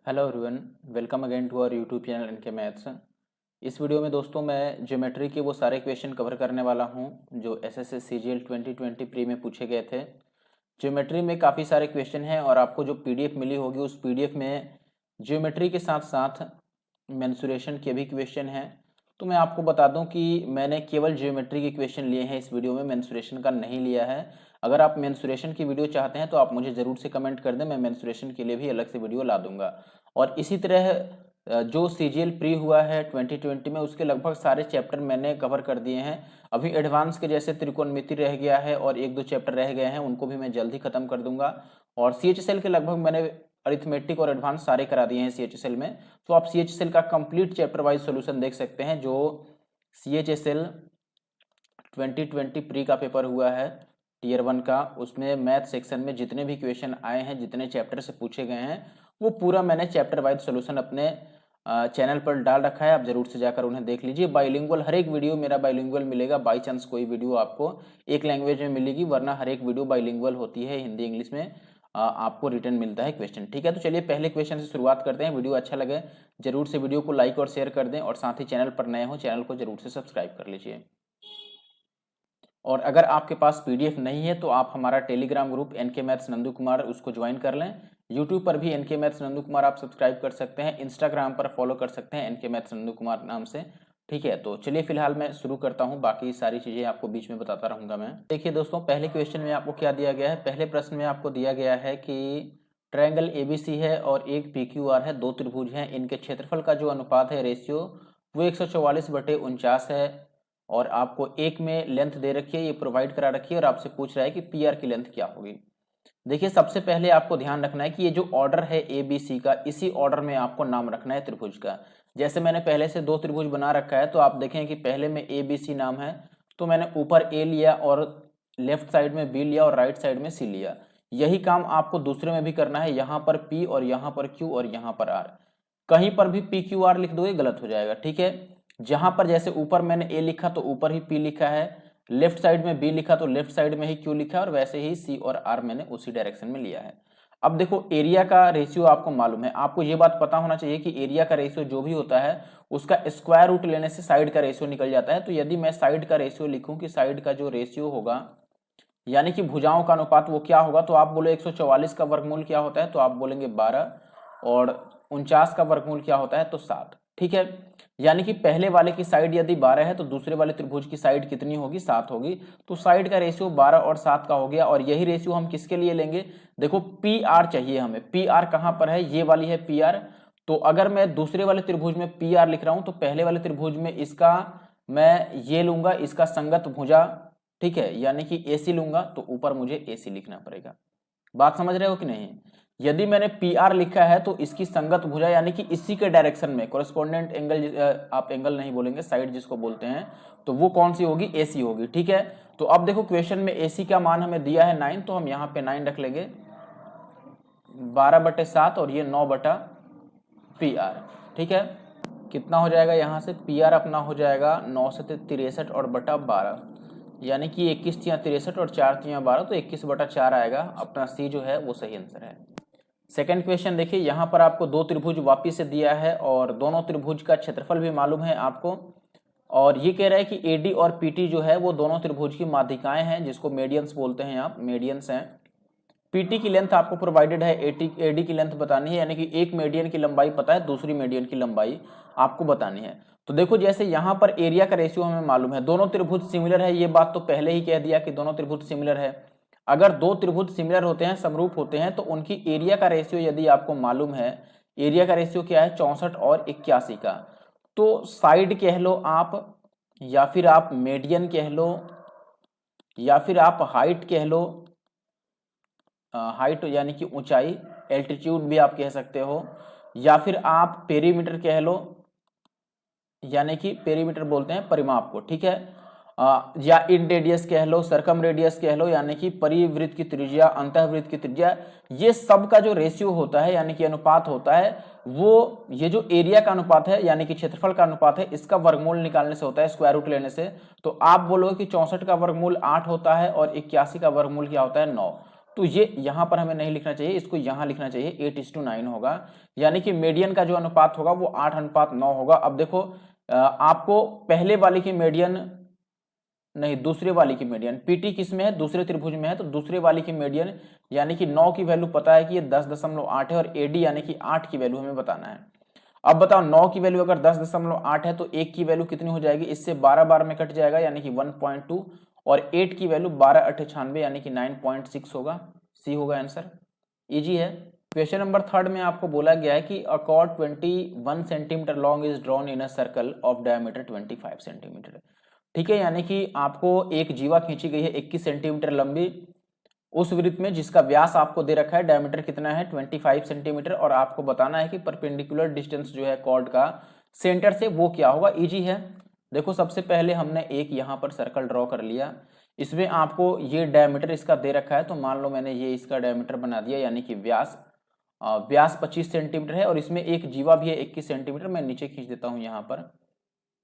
Hello everyone, welcome again to our YouTube channel NK maths. इस video में दोस्तों मैं ज्योमेट्री के वो सारे क्वेश्चन कवर करने वाला हूं जो एसएससी सीजीएल 2020 प्री में पूछे गए थे। ज्योमेट्री में काफ़ी सारे क्वेश्चन हैं और आपको जो पीडीएफ मिली होगी उस पीडीएफ में ज्योमेट्री के साथ साथ मेंसुरेशन के भी क्वेश्चन हैं। तो मैं आपको बता दूं कि मैंने केवल ज्योमेट्री के क्वेश्चन लिए हैं इस वीडियो में, मेंसुरेशन का नहीं लिया है। अगर आप मेंसुरेशन की वीडियो चाहते हैं तो आप मुझे ज़रूर से कमेंट कर दें, मैं मेंसुरेशन के लिए भी अलग से वीडियो ला दूंगा। और इसी तरह जो सीजीएल प्री हुआ है 2020 में उसके लगभग सारे चैप्टर मैंने कवर कर दिए हैं। अभी एडवांस के जैसे त्रिकोणमिति रह गया है और एक दो चैप्टर रह गए हैं, उनको भी मैं जल्द ही खत्म कर दूंगा। और सीएचएसएल के लगभग मैंने अरिथमेटिक और एडवांस सारे करा दिए हैं सीएचएसएल में। तो आप सीएचएसएल का कंप्लीट चैप्टर वाइज सॉल्यूशन देख सकते हैं। जो सीएचएसएल 2020 प्री का पेपर हुआ है टीयर 1 का, उसमें मैथ सेक्शन में जितने भी क्वेश्चन आए हैं, जितने चैप्टर से पूछे गए हैं, वो पूरा मैंने चैप्टर वाइज सॉल्यूशन अपने चैनल पर डाल रखा है। आप जरूर से जाकर उन्हें देख लीजिए। बाइलिंगुअल हर एक वीडियो मेरा बाइलिंगुअल मिलेगा। बाई चांस कोई वीडियो आपको एक लैंग्वेज में मिलेगी, वरना हर एक वीडियो बाइलिंगुअल होती है, हिंदी इंग्लिश में आपको रिटर्न मिलता है क्वेश्चन। ठीक है, तो चलिए पहले क्वेश्चन से शुरुआत करते हैं। वीडियो अच्छा लगे जरूर से वीडियो को लाइक और शेयर कर दें और साथ ही चैनल पर नए हो चैनल को जरूर से सब्सक्राइब कर लीजिए। और अगर आपके पास पीडीएफ नहीं है तो आप हमारा Telegram group NK maths Nandu Kumar उसको ज्वाइन कर लें। यूट्यूब पर भी एनके मैथ्स नंदू कुमार आप सब्सक्राइब कर सकते हैं। इंस्टाग्राम पर फॉलो कर सकते हैं एनके मैथ्स नंदू कुमार नाम से। ठीक है, तो चलिए फिलहाल मैं शुरू करता हूं, बाकी सारी चीज़ें आपको बीच में बताता रहूंगा मैं। देखिए दोस्तों, पहले क्वेश्चन में आपको क्या दिया गया है। पहले प्रश्न में आपको दिया गया है कि ट्रायंगल एबीसी है और एक पीक्यूआर है, दो त्रिभुज हैं, इनके क्षेत्रफल का जो अनुपात है रेशियो वो 144/49 है। और आपको एक में लेंथ दे रखी है, ये प्रोवाइड करा रखी है और आपसे पूछ रहा है कि पी आर की लेंथ क्या होगी। देखिए सबसे पहले आपको ध्यान रखना है कि ये जो ऑर्डर है ए बी सी का, इसी ऑर्डर में आपको नाम रखना है त्रिभुज का। जैसे मैंने पहले से दो त्रिभुज बना रखा है, तो आप देखें कि पहले में ए बी सी नाम है, तो मैंने ऊपर ए लिया और लेफ्ट साइड में बी लिया और राइट साइड में सी लिया। यही काम आपको दूसरे में भी करना है। यहाँ पर पी और यहाँ पर क्यू और यहाँ पर आर। कहीं पर भी पी क्यू आर लिख दोगे गलत हो जाएगा। ठीक है, जहां पर जैसे ऊपर मैंने ए लिखा तो ऊपर ही पी लिखा है, लेफ्ट साइड में बी लिखा तो लेफ्ट साइड में ही क्यू लिखा है, और वैसे ही सी और आर मैंने उसी डायरेक्शन में लिया है। अब देखो एरिया का रेशियो आपको मालूम है, आपको ये बात पता होना चाहिए कि एरिया का रेशियो जो भी होता है उसका स्क्वायर रूट लेने से साइड का रेशियो निकल जाता है। तो यदि मैं साइड का रेशियो लिखूं कि साइड का जो रेशियो होगा यानी कि भुजाओं का अनुपात वो क्या होगा, तो आप बोले 144 का वर्गमूल क्या होता है, तो आप बोलेंगे 12, और 49 का वर्गमूल क्या होता है, तो 7। ठीक है, यानी कि पहले वाले की साइड यदि 12 है तो दूसरे वाले त्रिभुज की साइड कितनी होगी, 7 होगी। तो साइड का रेशियो 12 और 7 का हो गया। और यही रेशियो हम किसके लिए लेंगे, देखो पी आर चाहिए हमें। पी आर कहां पर है, ये वाली है पी आर। तो अगर मैं दूसरे वाले त्रिभुज में पी आर लिख रहा हूं तो पहले वाले त्रिभुज में इसका मैं ये लूंगा, इसका संगत भुजा, ठीक है, यानी कि एसी लूंगा, तो ऊपर मुझे एसी लिखना पड़ेगा। बात समझ रहे हो कि नहीं। यदि मैंने पी आर लिखा है तो इसकी संगत भुजा यानी कि इसी के डायरेक्शन में कोरेस्पोंडेंट एंगल, आप एंगल नहीं बोलेंगे, साइड जिसको बोलते हैं, तो वो कौन सी होगी, एसी होगी। ठीक है, तो अब देखो क्वेश्चन में एसी का मान हमें दिया है 9, तो हम यहाँ पे 9 रख लेंगे, 12/7 और ये 9/पी आर। ठीक है, कितना हो जाएगा, यहाँ से पी आर अपना हो जाएगा 9 से 63 और बटा 12, यानी कि 21 तियां 63 और 4 तियां 12, तो 21/4 आएगा। अपना सी जो है वो सही आंसर है। सेकंड क्वेश्चन देखिए, यहाँ पर आपको दो त्रिभुज वापिस से दिया है और दोनों त्रिभुज का क्षेत्रफल भी मालूम है आपको। और ये कह रहा है कि एडी और पीटी जो है वो दोनों त्रिभुज की माध्यिकाएं हैं, जिसको मेडियंस बोलते हैं, आप मेडियंस हैं। पीटी की लेंथ आपको प्रोवाइडेड है, एडी की लेंथ बतानी है, यानी कि एक मेडियन की लंबाई पता है, दूसरी मेडियन की लंबाई आपको बतानी है। तो देखो जैसे यहाँ पर एरिया का रेशियो हमें मालूम है, दोनों त्रिभुज सिमिलर है, ये बात तो पहले ही कह दिया कि दोनों त्रिभुज सिमिलर है। अगर दो त्रिभुज सिमिलर होते हैं, समरूप होते हैं, तो उनकी एरिया का रेशियो यदि आपको मालूम है, एरिया का रेशियो क्या है, 64 और 81 का। तो साइड कह लो आप, या फिर आप मेडियन कह लो, या फिर आप हाइट कह लो, हाइट यानी कि ऊंचाई, एल्टीट्यूड भी आप कह सकते हो, या फिर आप पेरीमीटर कह लो, यानी कि पेरीमीटर बोलते हैं परिमाप को। ठीक है, या इन रेडियस कह लो, सरकम रेडियस कह लो, यानी कि परिवृत्त की त्रिज्या, अंतःवृत्त की त्रिज्या, ये सब का जो रेशियो होता है यानी कि अनुपात होता है, वो ये जो एरिया का अनुपात है यानी कि क्षेत्रफल का अनुपात है, इसका वर्गमूल निकालने से होता है, स्क्वायर रूट लेने से। तो आप बोलोगे कि 64 का वर्गमूल 8 होता है और 81 का वर्गमूल क्या होता है, 9। तो ये यहाँ पर हमें नहीं लिखना चाहिए, इसको यहाँ लिखना चाहिए 8:9 होगा, यानी कि मीडियन का जो अनुपात होगा वो 8:9 होगा। अब देखो आपको पहले वाले की मीडियन नहीं, दूसरे वाली की मीडियन, पीटी किस में है, दूसरे त्रिभुज में है, तो दूसरे वाली की मीडियन यानी कि 9 की वैल्यू पता है कि ये 10.8 है, और एडी यानी कि 8 की वैल्यू हमें बताना है। अब बताओ 9 की वैल्यू अगर 10.8 है तो 1 की वैल्यू कितनी हो जाएगी, इससे 12 बार में कट जाएगा यानी कि 1.2, और 8 की वैल्यू 12×8 = 96 यानी कि 9.6 होगा। सी होगा आंसर, इजी है। क्वेश्चन नंबर 3 में आपको बोला गया है कि अ cord 21 centimetre long is drawn in a circle of diameter 25 centimetre. ठीक है, यानी कि आपको एक जीवा खींची गई है 21 सेंटीमीटर लंबी उस वृत्त में जिसका व्यास आपको दे रखा है, डायमीटर कितना है 25 सेंटीमीटर, और आपको बताना है कि परपेंडिकुलर डिस्टेंस जो है कॉर्ड का सेंटर से वो क्या होगा। इजी है। देखो सबसे पहले हमने एक यहाँ पर सर्कल ड्रॉ कर लिया, इसमें आपको ये डायमीटर इसका दे रखा है, तो मान लो मैंने ये इसका डायमीटर बना दिया, यानी कि व्यास 25 सेंटीमीटर है, और इसमें एक जीवा भी है 21 सेंटीमीटर। मैं नीचे खींच देता हूँ यहाँ पर,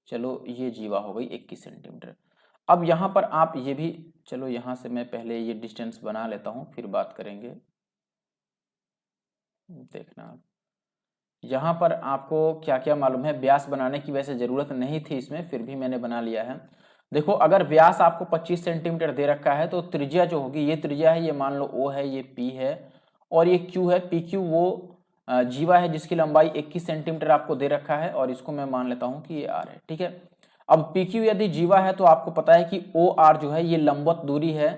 चलो ये जीवा हो गई 21 सेंटीमीटर। अब यहाँ पर आप ये भी, चलो यहाँ से मैं पहले ये डिस्टेंस बना लेता हूँ फिर बात करेंगे। देखना यहाँ पर आपको क्या क्या मालूम है, व्यास बनाने की वैसे जरूरत नहीं थी इसमें, फिर भी मैंने बना लिया है। देखो अगर व्यास आपको 25 सेंटीमीटर दे रखा है तो त्रिज्या जो होगी, ये त्रिज्या है, ये मान लो ओ है, ये पी है, और ये क्यू है। पी क्यू वो जीवा है जिसकी लंबाई 21 सेंटीमीटर आपको दे रखा है, और इसको मैं मान लेता हूँ कि ये आर है। ठीक है, अब पी क्यू यदि जीवा है तो आपको पता है कि ओ आर जो है ये लंबवत दूरी है।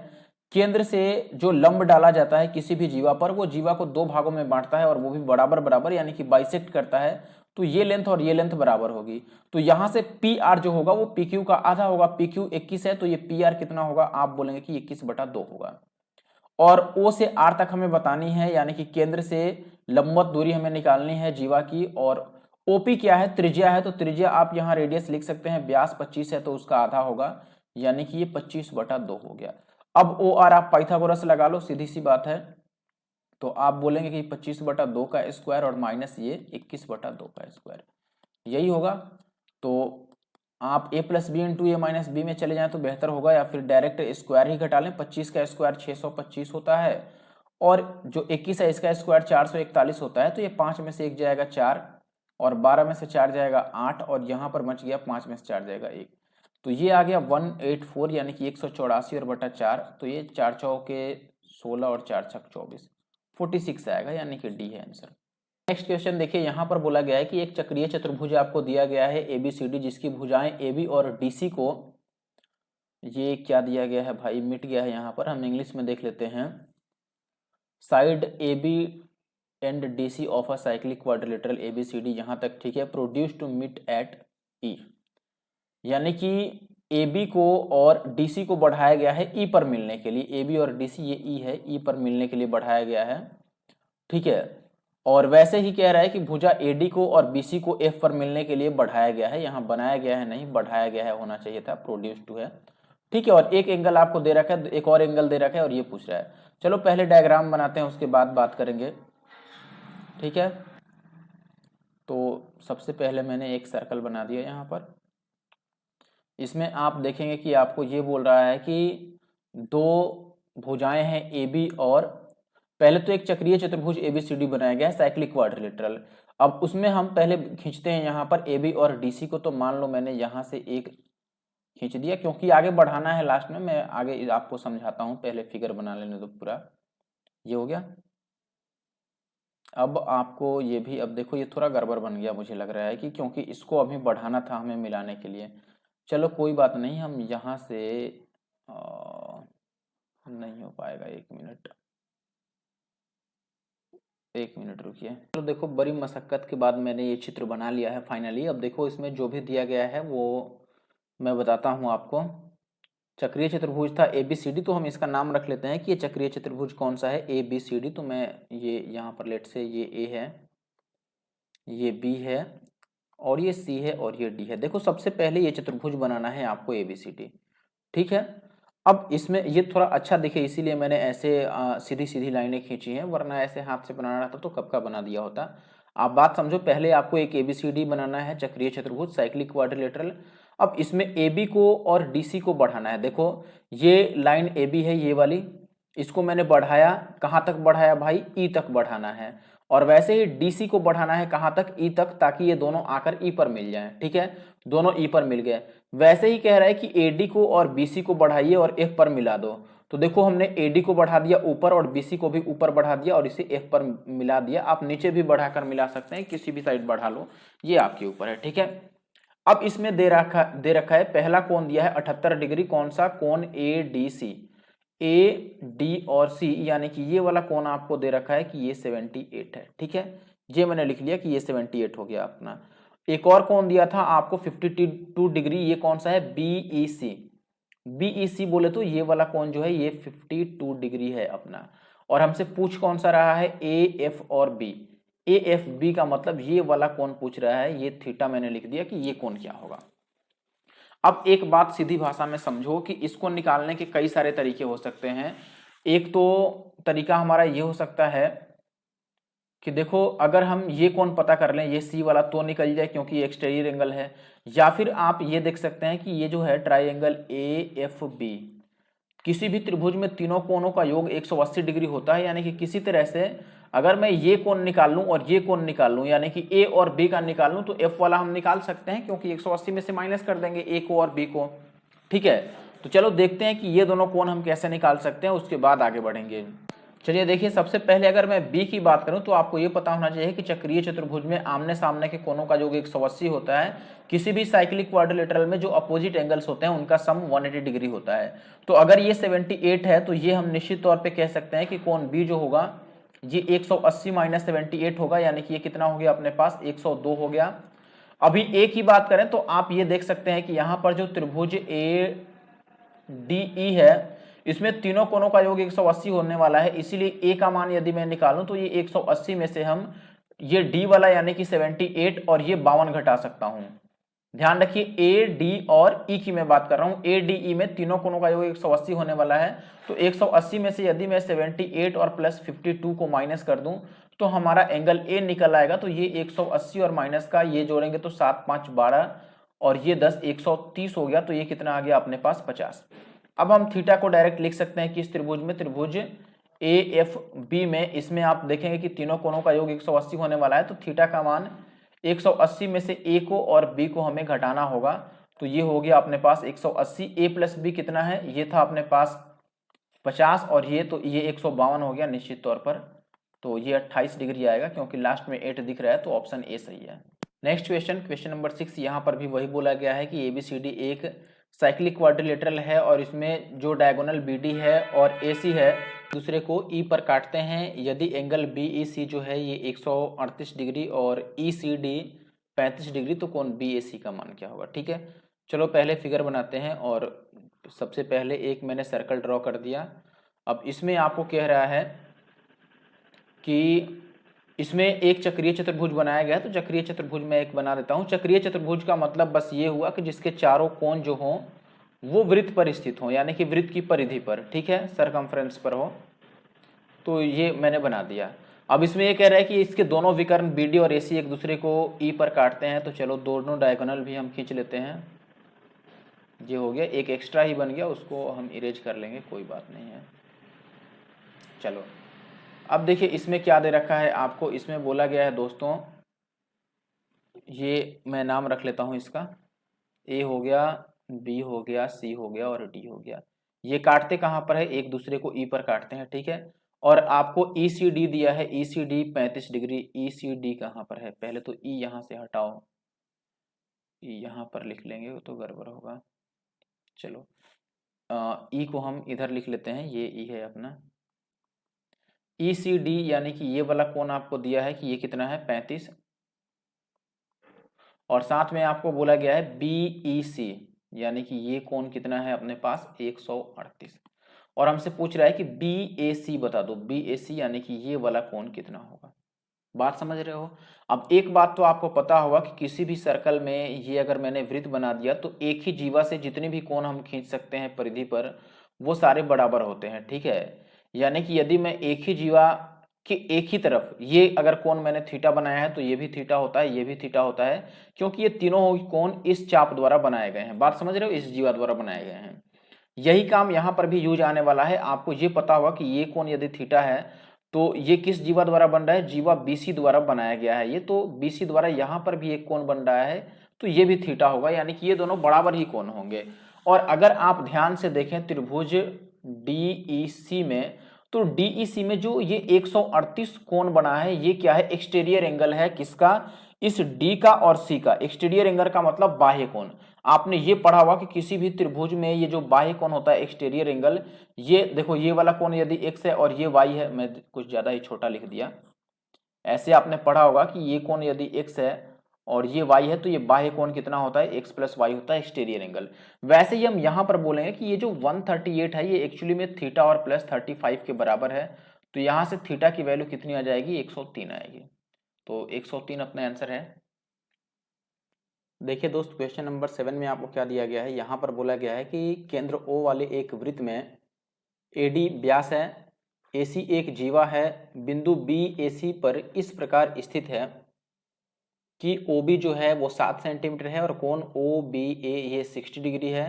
केंद्र से जो लंब डाला जाता है किसी भी जीवा पर, वो जीवा को 2 भागों में बांटता है, और वो भी बराबर बराबर यानी कि बाइसेक्ट करता है, तो ये लेंथ और ये लेंथ बराबर होगी। तो यहां से पी आर जो होगा वो पी क्यू का आधा होगा। पी क्यू 21 है तो ये पी आर कितना होगा, आप बोलेंगे कि 21/2 होगा। और ओ से आर तक हमें बतानी है, यानी कि केंद्र से लंबवत दूरी हमें निकालनी है जीवा की। और ओपी क्या है, त्रिज्या है, तो त्रिज्या आप यहाँ रेडियस लिख सकते हैं, व्यास 25 है तो उसका आधा होगा, यानी कि ये 25/2 हो गया। अब ओ आर आप पाइथागोरस लगा लो, सीधी सी बात है, तो आप बोलेंगे कि 25/2 का स्क्वायर और माइनस ये 21/2 का स्क्वायर, यही होगा। तो आप a + b × a - b में चले जाएं तो बेहतर होगा, या फिर डायरेक्ट स्क्वायर ही घटा लें। 25 का स्क्वायर 625 होता है, और जो 21 है इसका स्क्वायर 441 होता है, तो ये 5 में से 1 जाएगा 4, और 12 में से 4 जाएगा 8, और यहाँ पर बच गया 5 में से 4 जाएगा 1, तो ये आ गया 184 यानी कि 184 और बटा 4, तो ये 4 चौके 16 और 4 छक 24, 46 आएगा, यानी कि डी है आंसर। नेक्स्ट क्वेश्चन देखिए, यहाँ पर बोला गया है कि एक चक्रीय चतुर्भुज आपको दिया गया है ABCD, जिसकी भुजाएं AB और DC को, ये क्या दिया गया है भाई, मिट गया है यहाँ पर, हम इंग्लिश में देख लेते हैं। Side AB and DC of a cyclic quadrilateral ABCD, यहाँ तक ठीक है। Produce to meet at E, यानी कि AB को और DC को बढ़ाया गया है E पर मिलने के लिए। AB और DC ये E है, E पर मिलने के लिए बढ़ाया गया है। ठीक है, और वैसे ही कह रहा है कि भुजा AD को और BC को F पर मिलने के लिए बढ़ाया गया है, यहाँ बनाया गया है नहीं, बढ़ाया गया है होना चाहिए था, प्रोड्यूस टू है। ठीक है, और एक एंगल आपको दे रखा है, एक और एंगल दे रखा है, और ये पूछ रहा है। चलो पहले डायग्राम बनाते हैं, उसके बाद बात करेंगे। ठीक है, तो सबसे पहले मैंने एक सर्कल बना दिया यहाँ पर। इसमें आप देखेंगे कि आपको ये बोल रहा है कि 2 भुजाएं हैं AB, और पहले तो एक चक्रीय चतुर्भुज ABCD बनाया गया है साइक्लिक क्वाड्रिलेटरल। अब उसमें हम पहले खींचते हैं यहाँ पर AB और DC को, तो मान लो मैंने यहाँ से एक खींच दिया, क्योंकि आगे बढ़ाना है लास्ट में, मैं आगे आपको समझाता हूँ, पहले फिगर बना लेने दो पूरा। ये हो गया। अब आपको ये भी, अब देखो ये थोड़ा गड़बड़ बन गया मुझे लग रहा है, कि क्योंकि इसको अभी बढ़ाना था हमें मिलाने के लिए। चलो कोई बात नहीं, हम यहाँ से नहीं हो पाएगा, 1 मिनट रुकिए। तो देखो बड़ी मशक्कत के बाद मैंने ये चित्र बना लिया है फाइनली। अब देखो इसमें जो भी दिया गया है वो मैं बताता हूँ आपको। चक्रीय चतुर्भुज था ABCD, तो हम इसका नाम रख लेते हैं कि ये चक्रीय चतुर्भुज कौन सा है, ABCD। तो मैं ये यहाँ पर लेट से ये A है, ये B है, और ये C है, और ये D है। देखो सबसे पहले ये चतुर्भुज बनाना है आपको ABCD। ठीक है, अब इसमें ये थोड़ा अच्छा दिखे इसीलिए मैंने ऐसे सीधी सीधी लाइनें खींची हैं, वरना ऐसे हाथ से बनाना रहता तो कब का बना दिया होता। आप बात समझो, पहले आपको एक ABCD बनाना है चक्रीय चतुर्भुज साइक्लिक क्वाड्रिलेटरल। अब इसमें AB को और DC को बढ़ाना है। देखो ये लाइन AB है, ये वाली, इसको मैंने बढ़ाया, कहाँ तक बढ़ाया भाई, ई तक बढ़ाना है। और वैसे ही डीसी को बढ़ाना है कहाँ तक, ई तक, ताकि ये दोनों आकर ई पर मिल जाएं। ठीक है, दोनों ई पर मिल गए। वैसे ही कह रहा है कि एडी को और बीसी को बढ़ाइए और एफ पर मिला दो। तो देखो हमने एडी को बढ़ा दिया ऊपर और बीसी को भी ऊपर बढ़ा दिया और इसे एफ पर मिला दिया। आप नीचे भी बढ़ाकर मिला सकते हैं, किसी भी साइड बढ़ा लो, ये आपके ऊपर है। ठीक है, अब इसमें दे रखा है, पहला कोण दिया है 78 डिग्री, कौन सा कोण, A D C. A D और सी यानी कि ये वाला कोण आपको दे रखा है कि ये 78 है। ठीक है, ये मैंने लिख लिया कि ये 78 हो गया अपना। एक और कोण दिया था आपको 52 डिग्री, ये कौन सा है, बीई सी। बीई सी बोले तो ये वाला कोण जो है ये 52 डिग्री है अपना। और हमसे पूछ कौन सा रहा है, ए एफ और बी। ए एफ बी का मतलब ये वाला कोण पूछ रहा है, ये थीटा मैंने लिख दिया कि ये कोण क्या होगा। अब एक बात सीधी भाषा में समझो कि इसको निकालने के कई सारे तरीके हो सकते हैं। एक तो तरीका हमारा ये हो सकता है कि देखो अगर हम ये कोण पता कर लें, ये सी वाला तो निकल जाए क्योंकि ये एक्सटीरियर एंगल है। या फिर आप ये देख सकते हैं कि ये जो है ट्राइंगल ए एफ बी, किसी भी त्रिभुज में तीनों कोणों का योग 180 डिग्री होता है। यानी कि किसी तरह से अगर मैं ये कोण निकाल लूं और ये कोण निकाल लूं, यानी कि ए और बी का निकाल लूं, तो एफ वाला हम निकाल सकते हैं क्योंकि 180 में से माइनस कर देंगे ए को और बी को। ठीक है, तो चलो देखते हैं कि ये दोनों कोण हम कैसे निकाल सकते हैं, उसके बाद आगे बढ़ेंगे। चलिए देखिए, सबसे पहले अगर मैं बी की बात करूं तो आपको ये पता होना चाहिए कि चक्रीय चतुर्भुज में आमने सामने के कोणों का योग 180 होता है। किसी भी साइक्लिक क्वाड्रिलेटरल में जो अपोजिट एंगल्स होते हैं उनका सम 180 डिग्री होता है। तो अगर ये 78 है तो ये हम निश्चित तौर पे कह सकते हैं कि कोण बी जो होगा ये 180 माइनस 78 होगा, यानी कि ये कितना हो गया अपने पास, 102 हो गया। अभी ए की बात करें तो आप ये देख सकते हैं कि यहां पर जो त्रिभुज ए डी ई है इसमें तीनों कोणों का योग 180 होने वाला है, इसीलिए ए का मान यदि मैं निकालूं तो ये 180 में से हम ये डी वाला यानी कि 78 और ये 52 घटा सकता हूं। ध्यान रखिए, ए डी और ई की मैं बात कर रहा हूं, ए डी ई में तीनों कोणों का योग 180 होने वाला है। तो 180 में से यदि मैं 78 और प्लस 52 को माइनस कर दूं तो हमारा एंगल ए निकल आएगा। तो ये 180 और माइनस का ये जोड़ेंगे तो 7 5 12 और ये 10 130 हो गया। तो ये कितना आ गया अपने पास, 50। अब हम थीटा को डायरेक्ट लिख सकते हैं कि इस त्रिभुज में, त्रिभुज ए एफ बी में, इसमें आप देखेंगे कि तीनों कोणों का योग 180 होने वाला है। तो थीटा का मान 180 में से ए को और बी को हमें घटाना होगा। तो ये हो गया अपने पास 180, ए प्लस बी कितना है, ये था अपने पास 50 और ये तो ये 152 हो गया निश्चित तौर पर। तो ये 28 डिग्री आएगा क्योंकि लास्ट में 8 दिख रहा है, तो ऑप्शन ए सही है। नेक्स्ट क्वेश्चन, क्वेश्चन नंबर 6, यहाँ पर भी वही बोला गया है कि एबीसीडी एक साइक्लिक क्वाड्रिलेटरल है और इसमें जो डायगोनल बीडी है और एसी है दूसरे को ई पर काटते हैं। यदि एंगल बीईसी जो है ये 138 डिग्री और ईसीडी 35 डिग्री, तो कोण बीएसी का मान क्या होगा। ठीक है, चलो पहले फिगर बनाते हैं और सबसे पहले एक मैंने सर्कल ड्रॉ कर दिया। अब इसमें आपको कह रहा है कि इसमें एक चक्रीय चतुर्भुज बनाया गया है, तो चक्रीय चतुर्भुज में एक बना देता हूं। चक्रीय चतुर्भुज का मतलब बस ये हुआ कि जिसके चारों कोण जो हों वो वृत्त पर स्थित हो, यानी कि वृत्त की परिधि पर, ठीक है, सरकमफ्रेंस पर हो। तो ये मैंने बना दिया। अब इसमें ये कह रहा है कि इसके दोनों विकर्ण बीडी और एसी एक दूसरे को ई पर काटते हैं। तो चलो दोनों डायगोनल भी हम खींच लेते हैं। ये हो गया, एक एक्स्ट्रा ही बन गया, उसको हम इरेज कर लेंगे, कोई बात नहीं है। चलो अब देखिए इसमें क्या दे रखा है आपको। इसमें बोला गया है दोस्तों, ये मैं नाम रख लेता हूं इसका, ए हो गया, बी हो गया, सी हो गया और डी हो गया। ये काटते कहाँ पर है, एक दूसरे को ई पर काटते हैं। ठीक है, और आपको ई सी डी दिया है, ई सी डी 35 डिग्री। ई सी डी कहाँ पर है, पहले तो ई यहाँ से हटाओ, ई यहाँ पर लिख लेंगे तो गड़बड़ होगा। चलो ई को हम इधर लिख लेते हैं, ये ई है अपना। ई सी डी यानी कि ये वाला कोण आपको दिया है कि ये कितना है, 35, और साथ में आपको बोला गया है बीई सी यानी कि ये कोण कितना है अपने पास, 138। और हमसे पूछ रहा है कि बीएसी बता दो, बीएसी यानी कि ये वाला कोण कितना होगा। बात समझ रहे हो। अब एक बात तो आपको पता होगा कि किसी भी सर्कल में ये अगर मैंने वृत्त बना दिया तो एक ही जीवा से जितने भी कोण हम खींच सकते हैं परिधि पर वो सारे बराबर होते हैं। ठीक है, यानी कि यदि मैं एक ही जीवा कि एक ही तरफ ये अगर कोण मैंने थीटा बनाया है तो ये भी थीटा होता है, ये भी थीटा होता है, क्योंकि ये तीनों कोण इस चाप द्वारा बनाए गए हैं। बात समझ रहे हो, इस जीवा द्वारा बनाए गए हैं। यही काम यहाँ पर भी यूज आने वाला है। आपको ये पता होगा कि ये कोण यदि थीटा है तो ये किस जीवा द्वारा बन रहा है, जीवा BC द्वारा बनाया गया है। ये तो BC द्वारा यहाँ पर भी एक कोण बन रहा है, तो ये भी थीटा होगा, यानी कि ये दोनों बराबर ही कोण होंगे। और अगर आप ध्यान से देखें त्रिभुज DEC में, तो DEC में जो ये 138 कोण बना है, ये क्या है, एक्सटीरियर एंगल है। किसका, इस D का और C का। एक्सटीरियर एंगल का मतलब बाह्य कोण। आपने ये पढ़ा होगा कि किसी भी त्रिभुज में ये जो बाह्य कोण होता है, एक्सटीरियर एंगल, ये देखो ये वाला कोण यदि x है और ये y है, मैं कुछ ज्यादा ही छोटा लिख दिया। ऐसे आपने पढ़ा होगा कि ये कोण यदि x है और ये y है, तो ये बाह्य कोण कितना होता है, x प्लस वाई होता है, एक्सटीरियर एंगल। वैसे ही हम यहाँ पर बोलेंगे कि ये जो 138 है, ये एक्चुअली में थीटा और प्लस 35 के बराबर है। तो यहाँ से थीटा की वैल्यू कितनी आ जाएगी, 103 आएगी। तो 103 अपना आंसर है। देखिए दोस्त, क्वेश्चन नंबर 7 में आपको क्या दिया गया है, यहाँ पर बोला गया है कि केंद्र O वाले एक वृत्त में AD व्यास है, AC एक जीवा है, बिंदु B AC पर इस प्रकार स्थित है कि OB जो है वो 7 सेंटीमीटर है और कोण OBA ये 60 डिग्री है,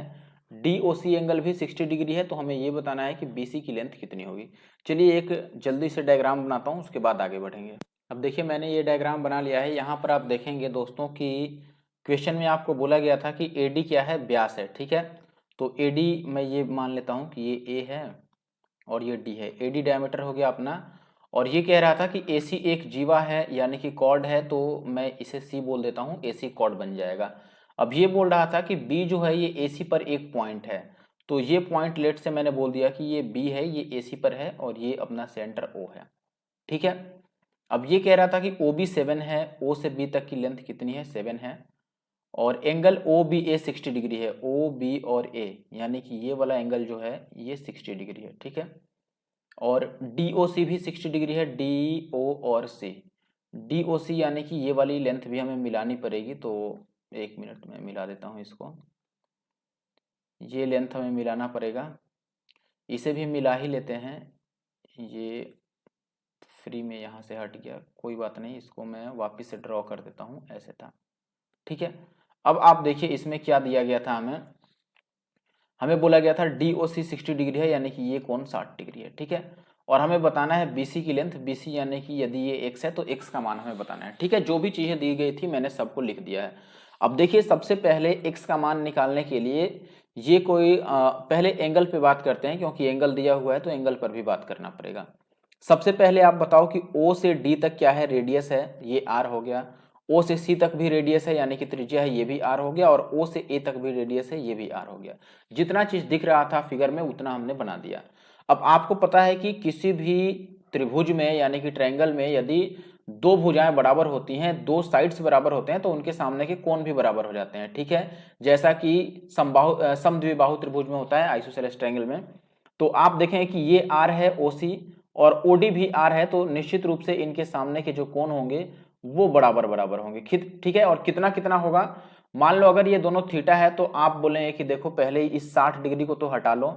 DOC एंगल भी 60 डिग्री है। तो हमें ये बताना है कि BC की लेंथ कितनी होगी। चलिए एक जल्दी से डायग्राम बनाता हूँ, उसके बाद आगे बढ़ेंगे। अब देखिए मैंने ये डायग्राम बना लिया है। यहाँ पर आप देखेंगे दोस्तों कि क्वेश्चन में आपको बोला गया था कि AD क्या है, व्यास है, ठीक है। तो AD मैं ये मान लेता हूँ कि ये A है और ये D है। AD डायमीटर हो गया अपना। और ये कह रहा था कि AC एक जीवा है, यानी कि कॉर्ड है, तो मैं इसे C बोल देता हूँ, AC कॉर्ड बन जाएगा। अब ये बोल रहा था कि B जो है ये AC पर एक पॉइंट है, तो ये पॉइंट लेट से मैंने बोल दिया कि ये B है, ये AC पर है और ये अपना सेंटर O है, ठीक है। अब ये कह रहा था कि OB 7 है, O से B तक की लेंथ कितनी है, 7 है, और एंगल OBA 60 डिग्री है। OB और A यानी कि ये वाला एंगल जो है ये 60 डिग्री है, ठीक है। और DOC भी 60 डिग्री है, DO और C। DOC यानी कि ये वाली लेंथ भी हमें मिलानी पड़ेगी, तो 1 मिनट में मिला देता हूँ इसको। ये लेंथ हमें मिलाना पड़ेगा, इसे भी मिला ही लेते हैं। ये फ्री में यहाँ से हट गया, कोई बात नहीं, इसको मैं वापस से ड्रॉ कर देता हूँ, ऐसे था, ठीक है। अब आप देखिए इसमें क्या दिया गया था, हमें बोला गया था DOC 60 डिग्री है, यानी कि ये कोण 60 डिग्री है, ठीक है। और हमें बताना है BC की लेंथ, BC यानी कि यदि ये x है तो x का मान हमें बताना है, ठीक है। जो भी चीजें दी गई थी मैंने सबको लिख दिया है। अब देखिए सबसे पहले x का मान निकालने के लिए ये कोई पहले एंगल पे बात करते हैं, क्योंकि एंगल दिया हुआ है तो एंगल पर भी बात करना पड़ेगा। सबसे पहले आप बताओ कि O से D तक क्या है, रेडियस है, ये R हो गया। O से C तक भी रेडियस है, यानी कि त्रिज्या है, ये भी R हो गया। और O से A तक भी रेडियस है, ये भी R हो गया। जितना चीज दिख रहा था फिगर में उतना हमने बना दिया। अब आपको पता है कि किसी भी त्रिभुज में यानी कि ट्रायंगल में यदि दो भुजाएं बराबर होती हैं, दो साइड्स बराबर होते हैं, तो उनके सामने के कोण भी बराबर हो जाते हैं, ठीक है। जैसा कि समद्विबाहु त्रिभुज में होता है, आइसोसेलेस ट्रायंगल में। तो आप देखें कि ये R है OC और OD भी R है, तो निश्चित रूप से इनके सामने के जो कोण होंगे वो बराबर बराबर होंगे, ठीक है। और कितना कितना होगा, मान लो अगर ये दोनों थीटा है तो आप बोलेंगे कि देखो पहले इस 60 डिग्री को तो हटा लो,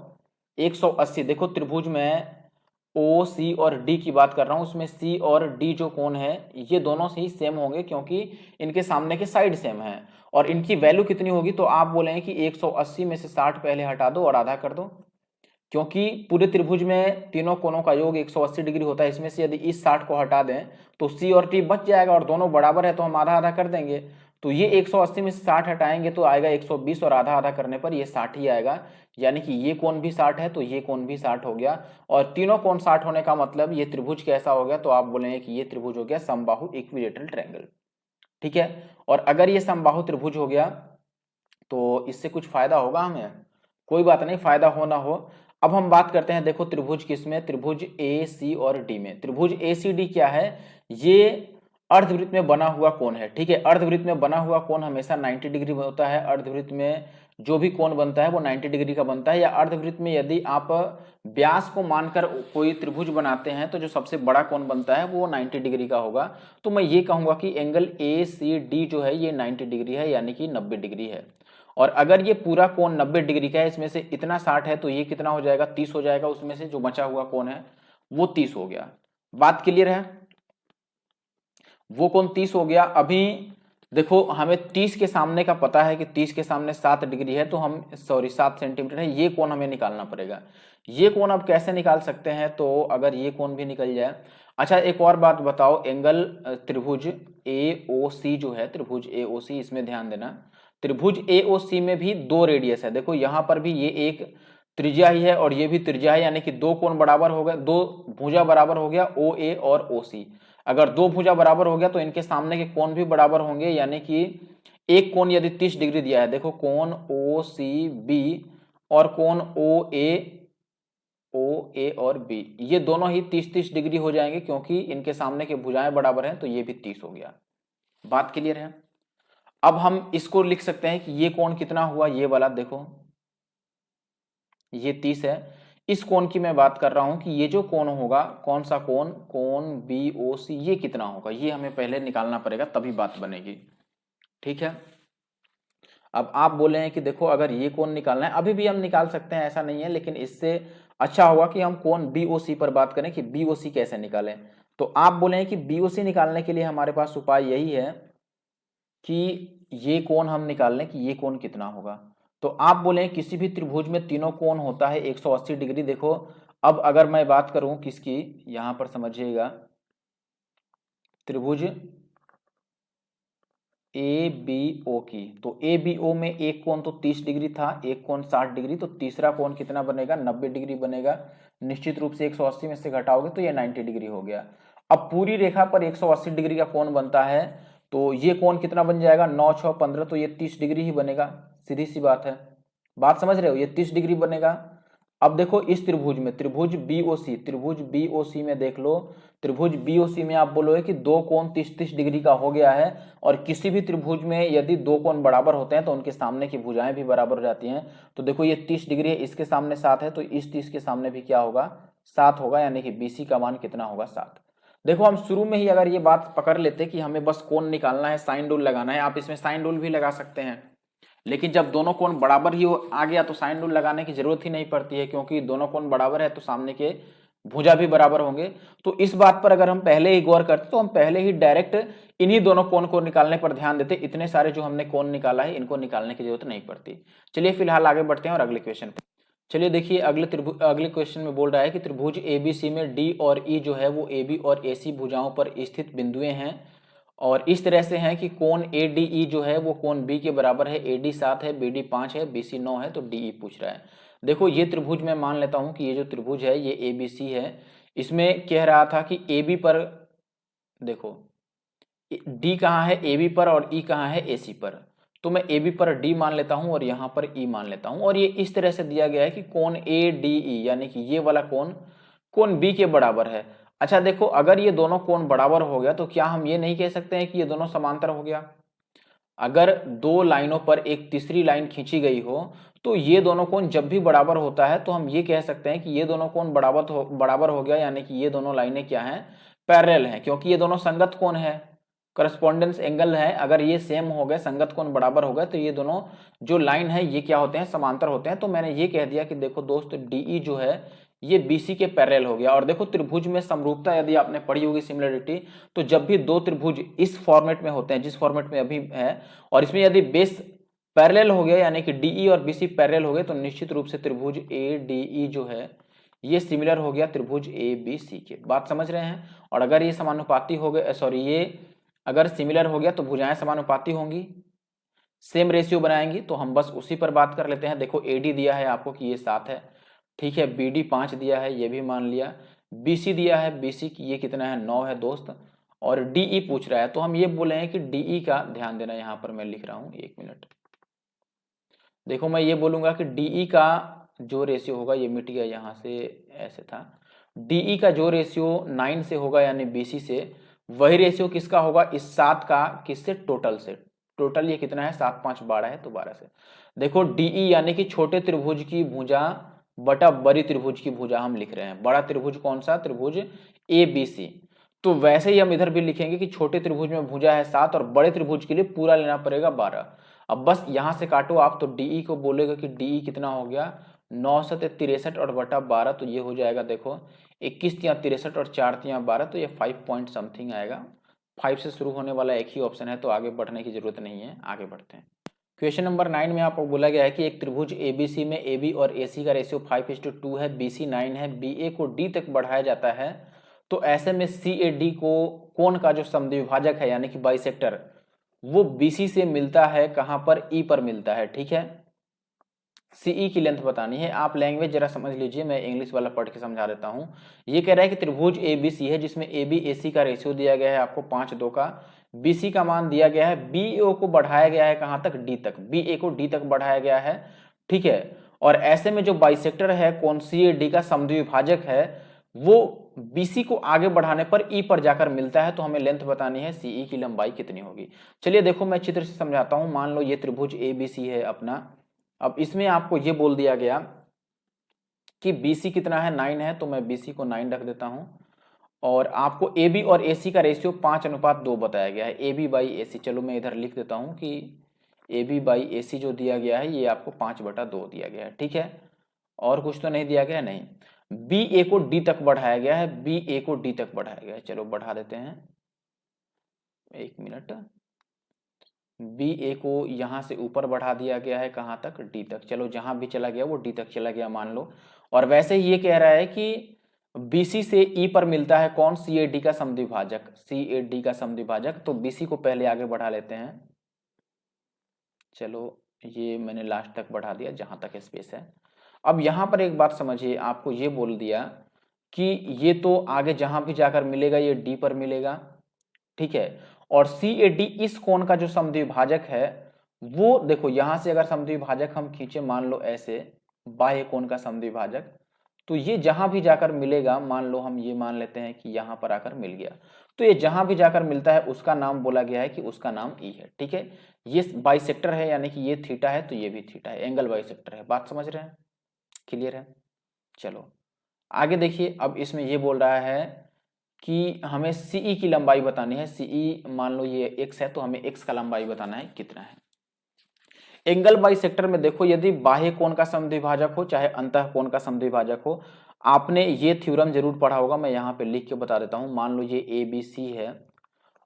180। देखो त्रिभुज में OC और D की बात कर रहा हूं, उसमें C और D जो कोण है ये दोनों से ही सेम होंगे, क्योंकि इनके सामने के साइड सेम है। और इनकी वैल्यू कितनी होगी, तो आप बोलेंगे कि 180 में से 60 पहले हटा दो और आधा कर दो, क्योंकि पूरे त्रिभुज में तीनों कोणों का योग 180 डिग्री होता है। इसमें से यदि इस 60 को हटा दें तो C और T बच जाएगा, और दोनों बराबर है तो हम आधा आधा कर देंगे। तो ये 180 में से 60 हटाएंगे तो आएगा 120, और आधा आधा करने पर ये 60 ही आएगा, यानी कि ये कोण भी 60 है तो ये कोण भी 60 हो गया। और तीनों कोण 60 होने का मतलब ये त्रिभुज कैसा हो गया, तो आप बोलेंगे कि ये त्रिभुज हो गया समबाहु इक्विलेटरल ट्रायंगल, ठीक है। और अगर ये समबाहु त्रिभुज हो गया तो इससे कुछ फायदा होगा हमें, कोई बात नहीं, फायदा हो ना हो। अब हम बात करते हैं, देखो त्रिभुज किसमें, त्रिभुज AC और D में। त्रिभुज ACD क्या है, ये अर्धवृत्त में बना हुआ कोण है, ठीक है। अर्धवृत्त में बना हुआ कोण हमेशा 90 डिग्री में होता है। अर्धवृत्त में जो भी कोण बनता है वो 90 डिग्री का बनता है। या अर्धवृत्त में यदि आप व्यास को मानकर कोई त्रिभुज बनाते हैं तो जो सबसे बड़ा कोण बनता है वो 90 डिग्री का होगा। तो मैं ये कहूंगा कि एंगल ACD जो है ये 90 डिग्री है, यानी कि 90 डिग्री है। और अगर ये पूरा कोण 90 डिग्री का है, इसमें से इतना 60 है, तो ये कितना हो जाएगा, 30 हो जाएगा। उसमें से जो बचा हुआ कोण है वो 30 हो गया। बात क्लियर है, वो कोण 30 हो गया। अभी देखो हमें 30 के सामने का पता है कि 30 के सामने 7 डिग्री है, तो हम 7 सेंटीमीटर है, ये कोण हमें निकालना पड़ेगा। ये कोण अब कैसे निकाल सकते हैं, तो अगर ये कोण भी निकल जाए। अच्छा एक और बात बताओ, एंगल त्रिभुज AOC जो है, त्रिभुज AOC, इसमें ध्यान देना, त्रिभुज AOC में भी 2 रेडियस है। देखो यहाँ पर भी ये एक त्रिज्या ही है और ये भी त्रिज्या है, यानी कि 2 कोण बराबर हो गए, 2 भुजा बराबर हो गया OA और OC। अगर 2 भुजा बराबर हो गया तो इनके सामने के कोण भी बराबर होंगे, यानी कि एक कोण यदि 30 डिग्री दिया है, देखो कोण OCB और कोण OA और B, ये दोनों ही 30-30 डिग्री हो जाएंगे, क्योंकि इनके सामने के भुजाएं बराबर हैं, तो ये भी 30 हो गया। बात क्लियर है। अब हम इसको लिख सकते हैं कि ये कोण कितना हुआ, ये वाला देखो ये 30 है। इस कोण की मैं बात कर रहा हूं कि ये जो कोण होगा, कौन सा कोण, कोण BOC, ये कितना होगा, ये हमें पहले निकालना पड़ेगा, तभी बात बनेगी। ठीक है। अब आप बोले हैं कि देखो अगर ये कोण निकालना है, अभी भी हम निकाल सकते हैं, ऐसा नहीं है, लेकिन इससे अच्छा होगा कि हम कोण BOC पर बात करें कि BOC कैसे निकालें। तो आप बोले हैं कि BOC निकालने के लिए हमारे पास उपाय यही है कि ये कोण हम निकाल लें कि ये कोण कितना होगा। तो आप बोले किसी भी त्रिभुज में तीनों कोण होता है 180 डिग्री। देखो अब अगर मैं बात करूं किसकी, यहां पर समझिएगा, त्रिभुज ABO की, तो ABO में एक कोण तो 30 डिग्री था, एक कोण 60 डिग्री, तो तीसरा कोण कितना बनेगा, 90 डिग्री बनेगा। निश्चित रूप से 180 में से घटाओगे तो ये 90 डिग्री हो गया। अब पूरी रेखा पर 180 डिग्री का कोण बनता है, तो ये कोण कितना बन जाएगा, 9 6 15, तो ये 30 डिग्री ही बनेगा, सीधी सी बात है। बात समझ रहे हो, ये 30 डिग्री बनेगा। अब देखो इस त्रिभुज में, त्रिभुज BOC में देख लो, त्रिभुज BOC में आप बोलोगे कि दो कोण 30-30 डिग्री का हो गया है, और किसी भी त्रिभुज में यदि दो कोण बराबर होते हैं तो उनके सामने की भुजाएं भी बराबर हो जाती हैं। तो देखो ये 30 डिग्री है, इसके सामने 7 है, तो इस 30 के सामने भी क्या होगा, 7 होगा, यानी कि BC का मान कितना होगा, 7। देखो हम शुरू में ही अगर ये बात पकड़ लेते कि हमें बस कोण निकालना है, साइन रूल लगाना है, आप इसमें साइन रूल भी लगा सकते हैं, लेकिन जब दोनों कोण बराबर ही आ गया तो साइन रूल लगाने की जरूरत ही नहीं पड़ती है, क्योंकि दोनों कोण बराबर है तो सामने के भुजा भी बराबर होंगे। तो इस बात पर अगर हम पहले ही गौर करते तो हम पहले ही डायरेक्ट इन्हीं दोनों कोण को निकालने पर ध्यान देते, इतने सारे जो हमने कोण निकाला है इनको निकालने की जरूरत नहीं पड़ती। चलिए फिलहाल आगे बढ़ते हैं और अगले क्वेश्चन पे। चलिए देखिए अगले क्वेश्चन में बोल रहा है कि त्रिभुज ABC में D और E जो है वो AB और AC भुजाओं पर स्थित बिंदुएं हैं, और इस तरह से हैं कि कोण ADE जो है वो कोण B के बराबर है। AD 7 है, BD 5 है, BC 9 है, तो DE पूछ रहा है। देखो ये त्रिभुज मैं मान लेता हूं कि ये जो त्रिभुज है ये ABC है। इसमें कह रहा था कि AB पर, देखो D कहाँ है, AB पर, और E कहाँ है, AC पर। तो मैं AB पर D मान लेता हूं और यहाँ पर E मान लेता हूं, और ये इस तरह से दिया गया है कि कोण ADE यानी कि ये वाला कोण कोण B के बराबर है। अच्छा देखो अगर ये दोनों कोण बराबर हो गया तो क्या हम ये नहीं कह सकते हैं कि ये दोनों समांतर हो गया। अगर दो लाइनों पर एक तीसरी लाइन खींची गई हो तो ये दोनों कोण जब भी बराबर होता है तो हम ये कह सकते हैं कि ये दोनों कोण बराबर हो गया, यानी कि ये दोनों लाइनें क्या हैं, पैरेलल हैं, क्योंकि ये दोनों संगत कोण है, करस्पॉन्डेंस एंगल है। अगर ये सेम हो गए, संगत कोण बराबर हो गए, तो ये दोनों जो लाइन है ये क्या होते हैं, समांतर होते हैं। तो मैंने ये कह दिया कि देखो दोस्त DE जो है ये BC के पैरेलल हो गया। और देखो त्रिभुज में समरूपता यदि आपने पढ़ी होगी, सिमिलरिटी, तो जब भी दो त्रिभुज इस फॉर्मेट में होते हैं जिस फॉर्मेट में अभी है, और इसमें यदि बेस पैरेलल हो गया यानी कि DE और BC पैरेलल हो गए, तो निश्चित रूप से त्रिभुज ADE जो है ये सिमिलर हो गया त्रिभुज ABC के। बात समझ रहे हैं। और अगर ये समानुपाती हो गए, सॉरी, ये अगर सिमिलर हो गया तो भुजाएं समानुपाती होंगी, सेम रेशियो बनाएंगी। तो हम बस उसी पर बात कर लेते हैं। देखो AD दिया है आपको कि ये 7 है, ठीक है, BD 5 दिया है, ये भी मान लिया। BC दिया है, BC की ये कितना है, 9 है दोस्त, और DE पूछ रहा है। तो हम ये बोले हैं कि DE का ध्यान देना, यहाँ पर मैं लिख रहा हूँ, 1 मिनट। देखो मैं ये बोलूंगा कि DE का जो रेशियो होगा, ये मिट गया यहाँ से, ऐसे था, DE का जो रेशियो 9 से होगा यानी BC से, वही रेशियो किसका होगा, इस 7 का, किससे, टोटल से। टोटल ये कितना है, 7 5 12 है, तो 12 से। देखो DE यानी कि छोटे त्रिभुज की भुजा बटा बड़ी त्रिभुज की भुजा हम लिख रहे हैं। बड़ा त्रिभुज कौन सा, त्रिभुज ABC। तो वैसे ही हम इधर भी लिखेंगे कि छोटे त्रिभुज में भुजा है 7 और बड़े त्रिभुज के लिए पूरा लेना पड़ेगा 12। अब बस यहां से काटो आप, तो DE को बोलेगा कि DE कितना हो गया, 9 7 63 और बटा 12, तो ये हो जाएगा देखो 21 3 63 और 4 3 12, तो ये 5 पॉइंट समथिंग आएगा। 5 से शुरू होने वाला एक ही ऑप्शन है, तो आगे बढ़ने की जरूरत नहीं है, आगे बढ़ते हैं। क्वेश्चन नंबर 9 में आपको बोला गया है कि एक त्रिभुज ABC में AB और AC का रेशियो 5:2 है, BC 9 है, BA को D तक बढ़ाया जाता है, तो ऐसे में CAD को कोण का जो समद्विभाजक है यानी कि बाइसेक्टर, वो BC से मिलता है कहां पर, E पर मिलता है। ठीक है, CE की लेंथ बतानी है। आप लैंग्वेज जरा समझ लीजिए, मैं इंग्लिश वाला पढ़ के समझा देता हूं। ये कह रहा है कि त्रिभुज ABC है जिसमें AB AC का रेशियो दिया गया है आपको 5:2 का, BC का मान दिया गया है, BO को बढ़ाया गया है कहां तक, D तक, BA को D तक बढ़ाया गया है। ठीक है, और ऐसे में जो बाइसेक्टर है कोण CAD का समद्विभाजक है वो BC को आगे बढ़ाने पर E पर जाकर मिलता है, तो हमें लेंथ बतानी है CE की लंबाई कितनी होगी। चलिए देखो मैं चित्र से समझाता हूं। मान लो ये त्रिभुज ABC है अपना, अब इसमें आपको ये बोल दिया गया कि BC कितना है, 9 है, तो मैं BC को 9 रख देता हूं, और आपको AB और AC का रेशियो 5:2 बताया गया है, AB बाई AC। चलो मैं इधर लिख देता हूं कि AB बाई AC जो दिया गया है ये आपको 5/2 दिया गया है। ठीक है, और कुछ तो नहीं दिया गया, नहीं। BA को D तक बढ़ाया गया है, BA को D तक बढ़ाया गया है, चलो बढ़ा देते हैं, 1 मिनट। BA को यहां से ऊपर बढ़ा दिया गया है कहां तक, D तक। चलो जहां भी चला गया वो D तक चला गया मान लो। और वैसे ही ये कह रहा है कि BC से E पर मिलता है कौन, CAD का समद्विभाजक, CAD का समद्विभाजक। तो BC को पहले आगे बढ़ा लेते हैं, चलो ये मैंने लास्ट तक बढ़ा दिया जहां तक स्पेस है। अब यहां पर एक बात समझिए, आपको ये बोल दिया कि ये तो आगे जहां भी जाकर मिलेगा ये D पर मिलेगा। ठीक है, और CAD इस कोण का जो समद्विभाजक है वो देखो, यहां से अगर समद्विभाजक हम खींचे मान लो ऐसे, बाह्य कोण का समद्विभाजक, तो ये जहां भी जाकर मिलेगा, मान लो हम ये मान लेते हैं कि यहां पर आकर मिल गया, तो ये जहां भी जाकर मिलता है उसका नाम बोला गया है कि उसका नाम E है। ठीक है, ये बाइसेक्टर है यानी कि ये थीटा है तो ये भी थीटा है, एंगल बाइसेक्टर है। बात समझ रहे हैं, क्लियर है। चलो आगे देखिए, अब इसमें ये बोल रहा है कि हमें CE की लंबाई बतानी है। CE मान लो ये x है, तो हमें x का लंबाई बताना है कितना है। एंगल बाइसेक्टर में देखो, यदि बाह्य कोण का समद्विभाजक हो चाहे अंतः कोण का समद्विभाजक हो, आपने ये थ्योरम जरूर पढ़ा होगा, मैं यहाँ पे लिख के बता देता हूँ। मान लो ये ABC है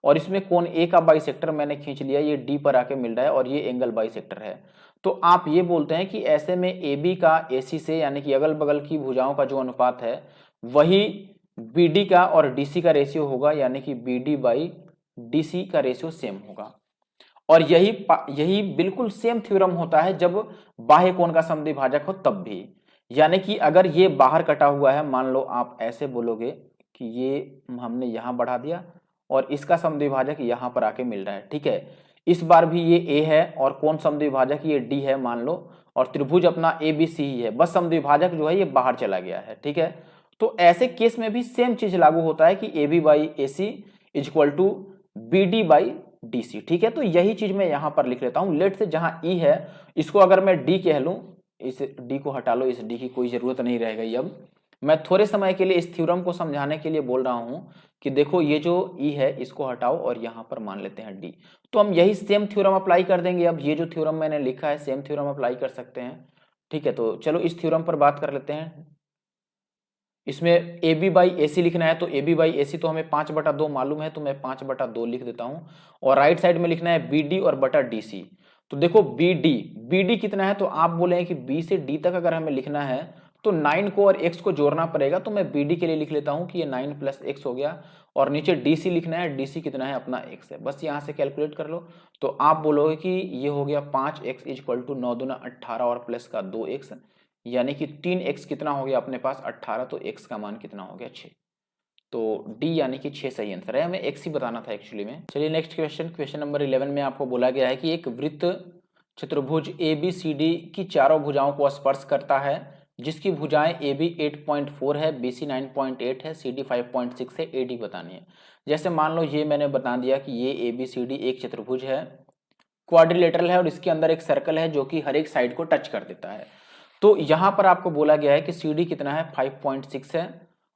और इसमें कोण A का बाइसेक्टर मैंने खींच लिया, ये D पर आके मिल रहा है और ये एंगल बाइसेक्टर है, तो आप ये बोलते हैं कि ऐसे में AB का AC से यानी कि अगल बगल की भुजाओं का जो अनुपात है वही BD का और DC का रेशियो होगा, यानी कि BD बाई DC का रेशियो सेम होगा। और यही बिल्कुल सेम थ्योरम होता है जब बाह्य कोण का समद्विभाजक हो तब भी, यानी कि अगर ये बाहर कटा हुआ है, मान लो आप ऐसे बोलोगे कि ये हमने यहां बढ़ा दिया और इसका समद्विभाजक यहां पर आके मिल रहा है। ठीक है, इस बार भी ये A है और कोण समद्विभाजक ये D है मान लो, और त्रिभुज अपना ABC ही है, बस समद्विभाजक जो है ये बाहर चला गया है। ठीक है, तो ऐसे केस में भी सेम चीज लागू होता है कि AB by AC is equal to BD by DC। ठीक है, तो यही चीज मैं यहां पर लिख लेता हूं। लेट से जहां E है इसको अगर मैं D कह लूं, इस D को हटा लो, इस D की कोई जरूरत नहीं रह गई। अब मैं थोड़े समय के लिए इस थ्योरम को समझाने के लिए बोल रहा हूं कि देखो ये जो E है इसको हटाओ और यहां पर मान लेते हैं D, तो हम यही सेम थ्योरम अप्लाई कर देंगे। अब ये जो थ्योरम मैंने लिखा है सेम थ्योरम अप्लाई कर सकते हैं। ठीक है, तो चलो इस थ्योरम पर बात कर लेते हैं। इसमें AB बाई AC लिखना है, तो AB बाई AC तो हमें 5/2 मालूम है, तो मैं 5/2 लिख देता हूं, और राइट साइड में लिखना है BD और बटा DC। तो देखो BD कितना है, तो आप बोले कि B से D तक अगर हमें लिखना है तो 9 को और x को जोड़ना पड़ेगा, तो मैं BD के लिए लिख लेता हूं कि ये 9 प्लस x हो गया, और नीचे DC लिखना है, DC कितना है अपना x है, बस यहां से कैलकुलेट कर लो। तो आप बोलोगे कि ये हो गया 5x इक्वल टू 9 दूना 18 और प्लस का 2x, यानी कि 3x कितना हो गया अपने पास 18, तो x का मान कितना हो गया 6। तो D यानी कि 6 सही आंसर है, हमें x ही बताना था एक्चुअली में। चलिए नेक्स्ट क्वेश्चन नंबर 11 में आपको बोला गया है कि एक वृत्त चतुर्भुज ABCD की चारों भुजाओं को स्पर्श करता है, जिसकी भुजाएं AB 8.4 है, BC 9.8 है, CD 5.6 है, AD बतानी है। जैसे मान लो ये मैंने बता दिया कि ये ABCD एक चतुर्भुज है, क्वाड्रिलेटरल है, और इसके अंदर एक सर्कल है जो कि हर एक साइड को टच कर देता है। तो यहां पर आपको बोला गया है कि CD कितना है 5.6 है,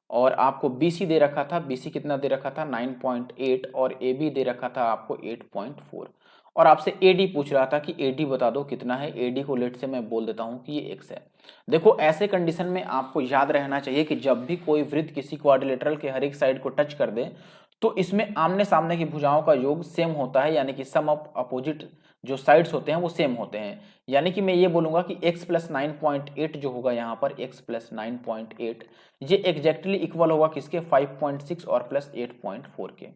और आपको BC दे रखा था, BC कितना दे रखा था 9.8, और AB दे रखा था आपको 8.4, और आपसे AD पूछ रहा था कि AD बता दो कितना है। AD को लेट से मैं बोल देता हूं कि ये x है। देखो ऐसे कंडीशन में आपको याद रहना चाहिए कि जब भी कोई वृत्त किसी क्वाड्रिलेटरल के हर एक साइड को टच कर दे तो इसमें आमने सामने की भुजाओं का योग सेम होता है, यानी कि सम ऑफ अपोजिट जो साइड्स होते हैं वो सेम होते हैं। यानी कि मैं ये बोलूंगा कि x प्लस 9.8 जो होगा यहाँ पर x प्लस 9.8 ये एग्जैक्टली इक्वल होगा किसके 5.6 और प्लस 8.4 के।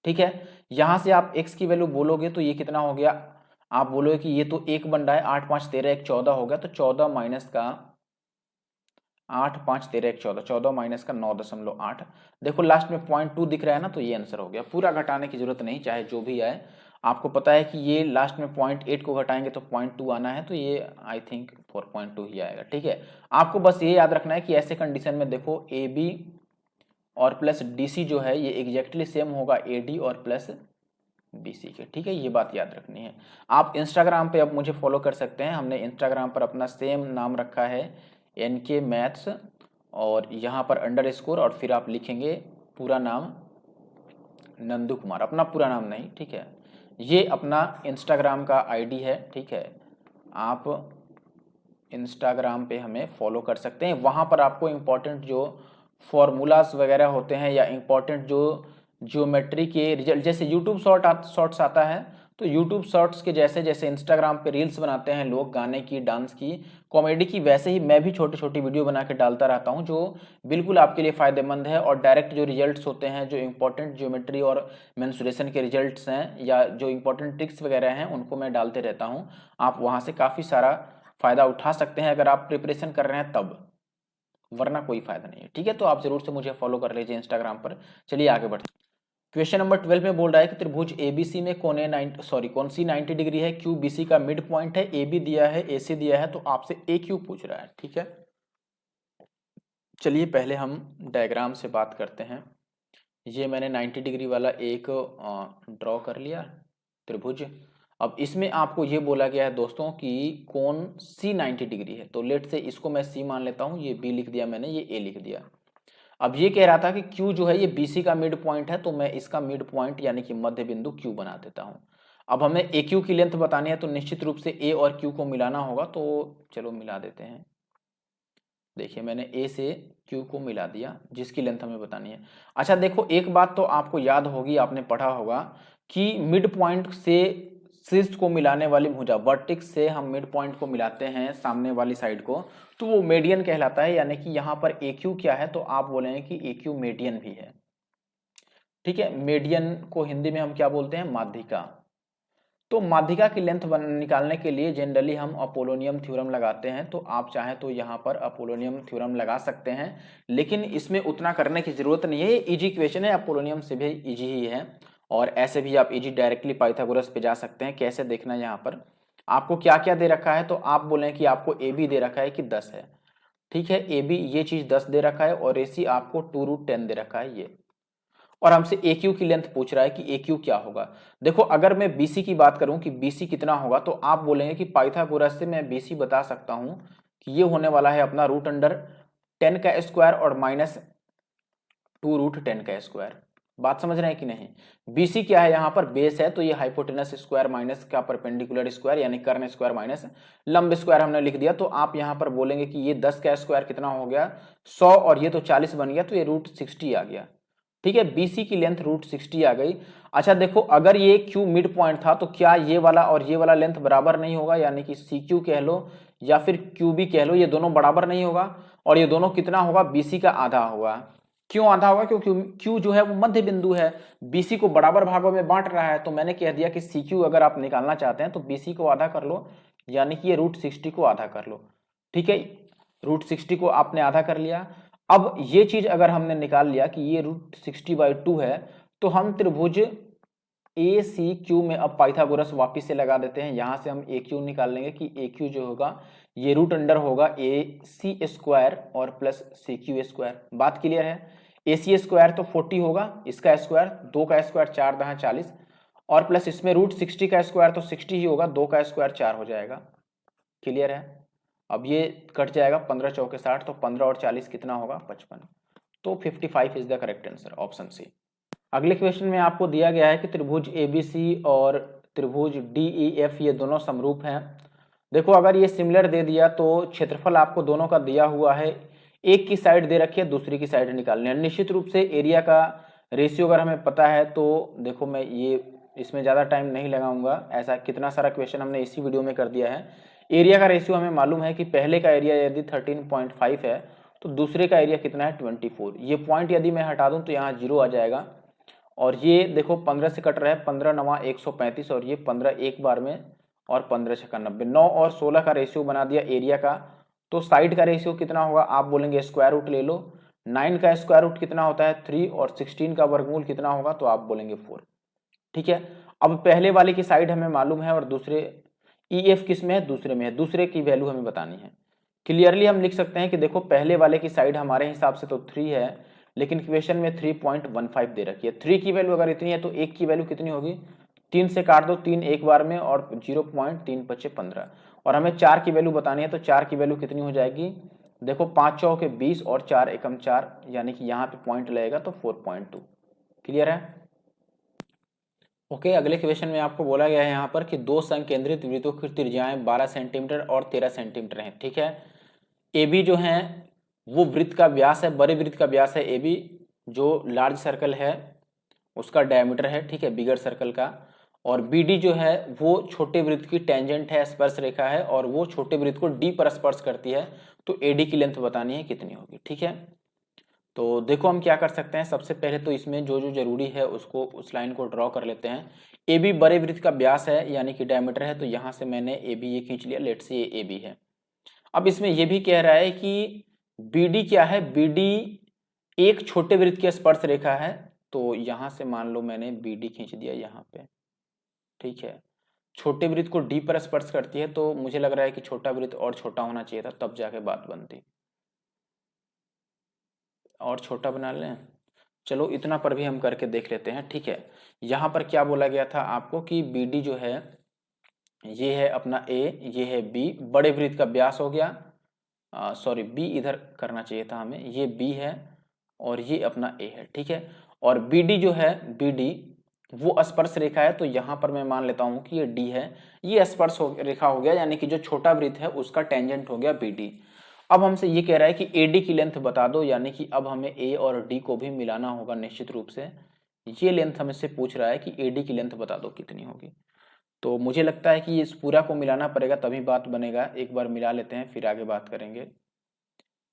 ठीक है, यहां से आप x की वैल्यू बोलोगे तो ये कितना हो गया, आप बोलोगे कि ये तो 1 बन रहा है, 8 5 13 1 14 हो गया, तो 14 माइनस का 8 5 13 1 14, 14 माइनस का 9.8। देखो लास्ट में 0.2 दिख रहा है ना, तो ये आंसर हो गया। पूरा घटाने की जरूरत नहीं, चाहे जो भी आए। आपको पता है कि ये लास्ट में 0.8 को घटाएंगे तो 0.2 आना है, तो ये आई थिंक 4.2 ही आएगा। ठीक है, आपको बस ये याद रखना है कि ऐसे कंडीशन में देखो ए बी और प्लस डी सी जो है ये एग्जैक्टली सेम होगा ए डी और प्लस बी सी के। ठीक है, ये बात याद रखनी है। आप इंस्टाग्राम पे अब मुझे फॉलो कर सकते हैं, हमने इंस्टाग्राम पर अपना सेम नाम रखा है NK मैथ्स, और यहाँ पर अंडरस्कोर और फिर आप लिखेंगे पूरा नाम नंदू कुमार, अपना पूरा नाम नहीं। ठीक है, ये अपना इंस्टाग्राम का आईडी है। ठीक है, आप इंस्टाग्राम पे हमें फॉलो कर सकते हैं। वहाँ पर आपको इम्पोर्टेंट जो फॉर्मूलाज वगैरह होते हैं या इम्पोर्टेंट जो ज्योमेट्री के रिजल्ट, जैसे यूट्यूब शॉर्ट्स आता है, तो यूट्यूब शॉर्ट्स के जैसे जैसे इंस्टाग्राम पे रील्स बनाते हैं लोग गाने की, डांस की, कॉमेडी की, वैसे ही मैं भी छोटी छोटी वीडियो बना के डालता रहता हूं जो बिल्कुल आपके लिए फ़ायदेमंद है। और डायरेक्ट जो रिजल्ट्स होते हैं, जो इंपॉर्टेंट ज्योमेट्री और मेंसुरेशन के रिजल्ट्स हैं या जो इंपॉर्टेंट ट्रिक्स वगैरह हैं, उनको मैं डालते रहता हूँ। आप वहाँ से काफ़ी सारा फ़ायदा उठा सकते हैं अगर आप प्रिपरेशन कर रहे हैं तब, वरना कोई फ़ायदा नहीं है। ठीक है, तो आप ज़रूर से मुझे फॉलो कर लीजिए इंस्टाग्राम पर। चलिए आगे बढ़ते हैं। क्वेश्चन नंबर 12 में बोल रहा है कि त्रिभुज एबीसी में कौन सी 90 डिग्री है, क्यू बीसी का मिड पॉइंट है, ए बी दिया है, ए सी दिया है, तो आपसे ए क्यू पूछ रहा है। ठीक है, चलिए पहले हम डायग्राम से बात करते हैं। ये मैंने 90 डिग्री वाला एक ड्रॉ कर लिया त्रिभुज। अब इसमें आपको ये बोला गया है दोस्तों कि कौन सी 90 डिग्री है, तो लेट से इसको मैं सी मान लेता हूँ, ये बी लिख दिया मैंने, ये ए लिख दिया। अब ये कह रहा था कि Q जो है ये BC का मिड पॉइंट है, तो मैं इसका मिड पॉइंट यानी कि मध्य बिंदु Q बना देता हूं। अब हमें AQ की लेंथ बतानी है, तो निश्चित रूप से A और Q को मिलाना होगा, तो चलो मिला देते हैं। देखिए मैंने A से Q को मिला दिया, जिसकी लेंथ हमें बतानी है। अच्छा देखो, एक बात तो आपको याद होगी, आपने पढ़ा होगा कि मिड पॉइंट से शीर्ष को मिलाने वाली भुजा, वर्टेक्स से हम मिड पॉइंट को मिलाते हैं सामने वाली साइड को, तो वो मेडियन कहलाता है। यानी कि यहाँ पर AQ क्या है, तो आप बोलेंगे कि AQ मेडियन भी है। ठीक है, मेडियन को हिंदी में हम क्या बोलते हैं, माध्यिका। तो माध्यिका की लेंथ निकालने के लिए जनरली हम अपोलोनियम थ्योरम लगाते हैं, तो आप चाहें तो यहाँ पर अपोलोनियम थ्योरम लगा सकते हैं, लेकिन इसमें उतना करने की जरूरत नहीं है। ये इजी क्वेश्चन है, अपोलोनियम से भी इजी ही है, और ऐसे भी आप इजी डायरेक्टली पाइथागोरस पे जा सकते हैं। कैसे देखना है, यहाँ पर आपको क्या क्या दे रखा है, तो आप बोलें कि आपको ए बी दे रखा है कि 10 है। ठीक है, ए बी ये चीज 10 दे रखा है, और ए सी आपको 2√10 दे रखा है ये, और हमसे ए क्यू की लेंथ पूछ रहा है कि ए क्यू क्या होगा। देखो अगर मैं BC की बात करूं कि BC कितना होगा, तो आप बोलेंगे कि पाइथागोरस से मैं BC बता सकता हूं कि ये होने वाला है अपना √10 का स्क्वायर और माइनस 2√10 का स्क्वायर। बात समझ रहे हैं कि नहीं। BC क्या है, यहाँ पर बेस है, तो ये हाइपोटेनस स्क्वायर माइनस का परपेंडिकुलर स्क्वायर यानी कर्ण स्क्वायर माइनस लंब स्क्वायर हमने लिख दिया। तो आप यहाँ पर बोलेंगे कि ये 10 का स्क्वायर कितना हो गया 100, और ये तो 40 बन गया, तो ये √60 आ गया। ठीक है, BC की लेंथ √60 आ गई। अच्छा देखो, अगर ये Q मिड पॉइंट था, तो क्या ये वाला और ये वाला लेंथ बराबर नहीं होगा, यानी कि CQ कह लो या फिर QB कह लो, ये दोनों बराबर नहीं होगा, और ये दोनों कितना होगा, BC का आधा होगा। क्यों आधा होगा, क्योंकि Q जो है वो मध्य बिंदु है, BC को बराबर भागों में बांट रहा है, तो मैंने कह दिया कि CQ अगर आप निकालना चाहते हैं तो BC को आधा कर लो, यानी कि ये √60 को आधा कर लो। ठीक है, √60 को आपने आधा कर लिया। अब ये चीज अगर हमने निकाल लिया कि ये √60/2 है, तो हम त्रिभुज ACQ में अब पाइथागोरस वापिस से लगा देते हैं। यहां से हम AQ निकाल लेंगे कि AQ जो होगा ये रूट अंडर होगा AC स्क्वायर और प्लस CQ स्क्वायर। बात क्लियर है। AC स्क्वायर तो 40 होगा, इसका स्क्वायर 2 का स्क्वायर 4 दहा 40, और प्लस इसमें √60 का स्क्वायर तो 60 ही होगा, 2 का स्क्वायर 4 हो जाएगा। क्लियर है। अब ये कट जाएगा, 15 चौके 60, तो 15 और 40 कितना होगा 55, तो 55 is the correct answer, option C. अगले क्वेश्चन में आपको दिया गया है कि त्रिभुज ABC और त्रिभुज DEF ये दोनों समरूप हैं। देखो अगर ये सिमिलर दे दिया तो क्षेत्रफल आपको दोनों का दिया हुआ है, एक की साइड दे रखी है, दूसरी की साइड निकालनी है। निश्चित रूप से एरिया का रेशियो अगर हमें पता है तो देखो मैं ये इसमें ज़्यादा टाइम नहीं लगाऊंगा, ऐसा कितना सारा क्वेश्चन हमने इसी वीडियो में कर दिया है। एरिया का रेशियो हमें मालूम है कि पहले का एरिया यदि 13.5 है तो दूसरे का एरिया कितना है 24। ये पॉइंट यदि मैं हटा दूं तो यहाँ 0 आ जाएगा, और ये देखो 15 से कट रहा है, 15 9 135, और ये 15 एक बार में, और 15 छक्का 90, 9 और 16 का रेशियो बना दिया एरिया का। तो साइड का रेशियो कितना होगा, आप बोलेंगे स्क्वायर रूट ले लो। 9 का स्क्वायर रूट कितना होता है 3, और 16 का वर्गमूल कितना होगा, तो आप बोलेंगे 4। ठीक है, अब पहले वाले की साइड हमें मालूम है और दूसरे EF किस में है, दूसरे में है, दूसरे की वैल्यू हमें बतानी है। क्लियरली हम लिख सकते हैं कि देखो पहले वाले की साइड हमारे हिसाब से तो 3 है, लेकिन क्वेश्चन में 3.15 दे रखी है। 3 की वैल्यू अगर इतनी है तो 1 की वैल्यू कितनी होगी, 3 से काट दो, 3 एक बार में, और 0.3 × 15, और हमें 4 की वैल्यू बतानी है, तो 4 की वैल्यू कितनी हो जाएगी, देखो 5 चौके 20 और 4 एकम 4, यानी कि यहाँ पे पॉइंट लगेगा तो 4.2। क्लियर है? ओके, अगले क्वेश्चन में आपको बोला गया है यहाँ पर कि दो संकेंद्रित वृत्तों की त्रिज्याएं 12 सेंटीमीटर और 13 सेंटीमीटर हैं। ठीक है, AB जो है वो वृत्त का व्यास है, बड़े वृत्त का व्यास है AB, जो लार्ज सर्कल है उसका डायमीटर है, ठीक है, बिगर सर्कल का। और BD जो है वो छोटे वृत्त की टेंजेंट है, स्पर्श रेखा है, और वो छोटे वृत्त को D पर स्पर्श करती है। तो AD की लेंथ बतानी है कितनी होगी। ठीक है, तो देखो हम क्या कर सकते हैं, सबसे पहले तो इसमें जो जो जरूरी है उसको, उस लाइन को ड्रॉ कर लेते हैं। AB बड़े वृत्त का व्यास है यानी कि डायमीटर है, तो यहाँ से मैंने AB ये खींच लिया, लेट से ये AB है। अब इसमें ये भी कह रहा है कि BD क्या है, BD एक छोटे वृत्त की स्पर्श रेखा है, तो यहाँ से मान लो मैंने BD खींच दिया यहाँ पे। ठीक है, छोटे वृत्त को D पर स्पर्श करती है, तो मुझे लग रहा है कि छोटा वृत्त और छोटा होना चाहिए था, तब जाके बात बनती, और छोटा बना लें। चलो इतना पर भी हम करके देख लेते हैं। ठीक है, यहाँ पर क्या बोला गया था आपको कि BD जो है ये है अपना A, ये है B, बड़े वृत्त का व्यास हो गया, सॉरी B इधर करना चाहिए था हमें, ये B है और ये अपना A है। ठीक है, और BD जो है, BD वो स्पर्श रेखा है, तो यहाँ पर मैं मान लेता हूँ कि ये D है, ये स्पर्श रेखा हो गया, यानी कि जो छोटा वृत्त है उसका टेंजेंट हो गया BD। अब हमसे ये कह रहा है कि AD की लेंथ बता दो, यानी कि अब हमें A और D को भी मिलाना होगा निश्चित रूप से। ये लेंथ हमसे पूछ रहा है कि AD की लेंथ बता दो कितनी होगी। तो मुझे लगता है कि इस पूरा को मिलाना पड़ेगा तभी बात बनेगा। एक बार मिला लेते हैं फिर आगे बात करेंगे।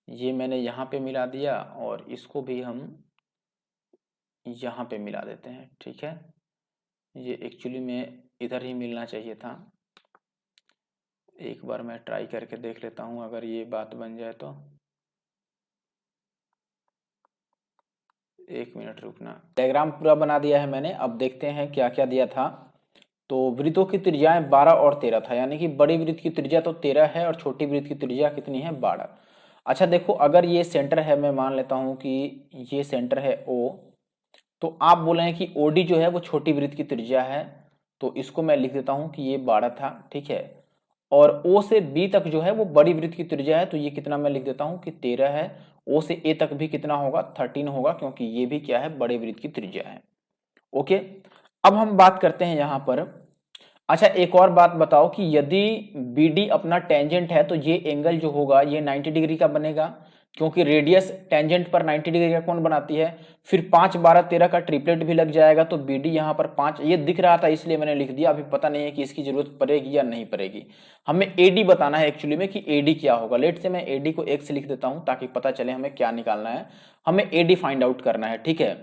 ये मैंने यहाँ पे मिला दिया और इसको भी हम यहाँ पे मिला देते हैं। ठीक है, ये एक्चुअली में इधर ही मिलना चाहिए था। एक बार मैं ट्राई करके देख लेता हूँ, अगर ये बात बन जाए तो। एक मिनट रुकना, डायग्राम पूरा बना दिया है मैंने। अब देखते हैं क्या क्या दिया था। तो वृत्तों की त्रिज्याएं 12 और 13 था, यानी कि बड़ी वृत्त की त्रिज्या तो 13 है और छोटी वृत्त की त्रिज्या कितनी है 12। अच्छा देखो, अगर ये सेंटर है, मैं मान लेता हूं कि ये सेंटर है O, तो आप बोले हैं कि OD जो है वो छोटी वृत्त की त्रिज्या है, तो इसको मैं लिख देता हूं कि ये 12 था। ठीक है, और O से B तक जो है वो बड़ी वृत्त की त्रिज्या है, तो ये कितना मैं लिख देता हूं कि 13 है। O से A तक भी कितना होगा 13 होगा, क्योंकि ये भी क्या है, बड़े वृत्त की त्रिज्या है। ओके, अब हम बात करते हैं यहाँ पर। अच्छा एक और बात बताओ कि यदि BD अपना टेंजेंट है तो ये एंगल जो होगा ये 90 डिग्री का बनेगा, क्योंकि रेडियस टेंजेंट पर 90 डिग्री का कौन बनाती है। फिर 5 12 13 का ट्रिपलेट भी लग जाएगा, तो BD यहाँ पर 5, ये दिख रहा था इसलिए मैंने लिख दिया। अभी पता नहीं है कि इसकी जरूरत पड़ेगी या नहीं पड़ेगी। हमें AD बताना है एक्चुअली में कि AD क्या होगा। लेट से मैं AD को X लिख देता हूँ ताकि पता चले हमें क्या निकालना है। हमें AD फाइंड आउट करना है। ठीक है,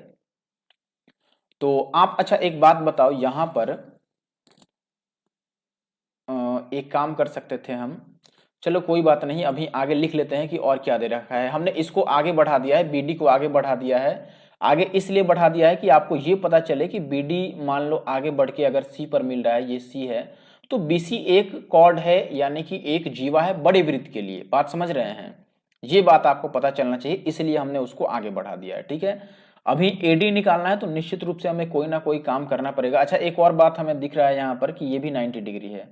तो आप अच्छा एक बात बताओ, यहाँ पर एक काम कर सकते थे हम, चलो कोई बात नहीं, अभी आगे लिख लेते हैं कि और क्या दे रखा है। हमने इसको आगे बढ़ा दिया है, BD को आगे बढ़ा दिया है। आगे इसलिए बढ़ा दिया है कि आपको ये पता चले कि BD मान लो आगे बढ़ के अगर C पर मिल रहा है, ये C है, तो BC एक कॉर्ड है, यानी कि एक जीवा है बड़े वृत्त के लिए। बात समझ रहे हैं, ये बात आपको पता चलना चाहिए, इसलिए हमने उसको आगे बढ़ा दिया है। ठीक है, अभी AD निकालना है तो निश्चित रूप से हमें कोई ना कोई काम करना पड़ेगा। अच्छा एक और बात हमें दिख रहा है यहाँ पर कि ये भी 90 डिग्री है,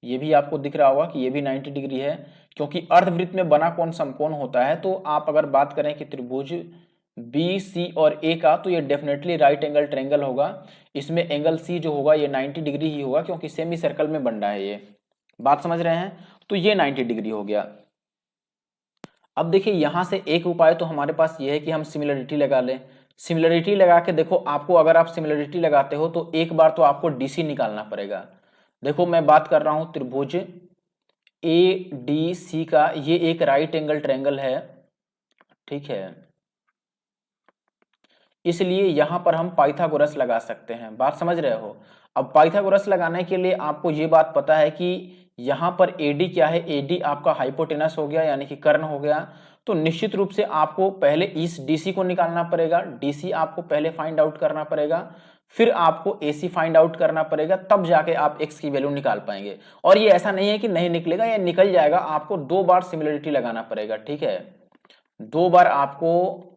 ये भी आपको दिख रहा होगा कि ये भी 90 डिग्री है, क्योंकि अर्धवृत्त में बना कौन समकोण होता है। तो आप अगर बात करें कि त्रिभुज BC और A का, तो ये डेफिनेटली राइट एंगल ट्रायंगल होगा। इसमें एंगल C जो होगा ये 90 डिग्री ही होगा, क्योंकि सेमी सर्कल में बन रहा है ये। बात समझ रहे हैं, तो ये 90 डिग्री हो गया। अब देखिए यहां से एक उपाय तो हमारे पास ये है कि हम सिमिलरिटी लगा लें। सिमिलरिटी लगा के देखो, आपको अगर आप सिमिलरिटी लगाते हो तो एक बार तो आपको डीसी निकालना पड़ेगा। देखो मैं बात कर रहा हूं त्रिभुज ए डी सी का, ये एक राइट एंगल ट्रायंगल है, ठीक है, इसलिए यहां पर हम पाइथागोरस लगा सकते हैं। बात समझ रहे हो? अब पाइथागोरस लगाने के लिए आपको ये बात पता है कि यहां पर एडी क्या है, एडी आपका हाइपोटेनस हो गया यानी कि कर्ण हो गया। तो निश्चित रूप से आपको पहले इस डीसी को निकालना पड़ेगा, डीसी आपको पहले फाइंड आउट करना पड़ेगा, फिर आपको एसी फाइंड आउट करना पड़ेगा, तब जाके आप एक्स की वैल्यू निकाल पाएंगे। और ये ऐसा नहीं है कि नहीं निकलेगा, ये निकल जाएगा, आपको 2 बार सिमिलरिटी लगाना पड़ेगा, ठीक है, 2 बार आपको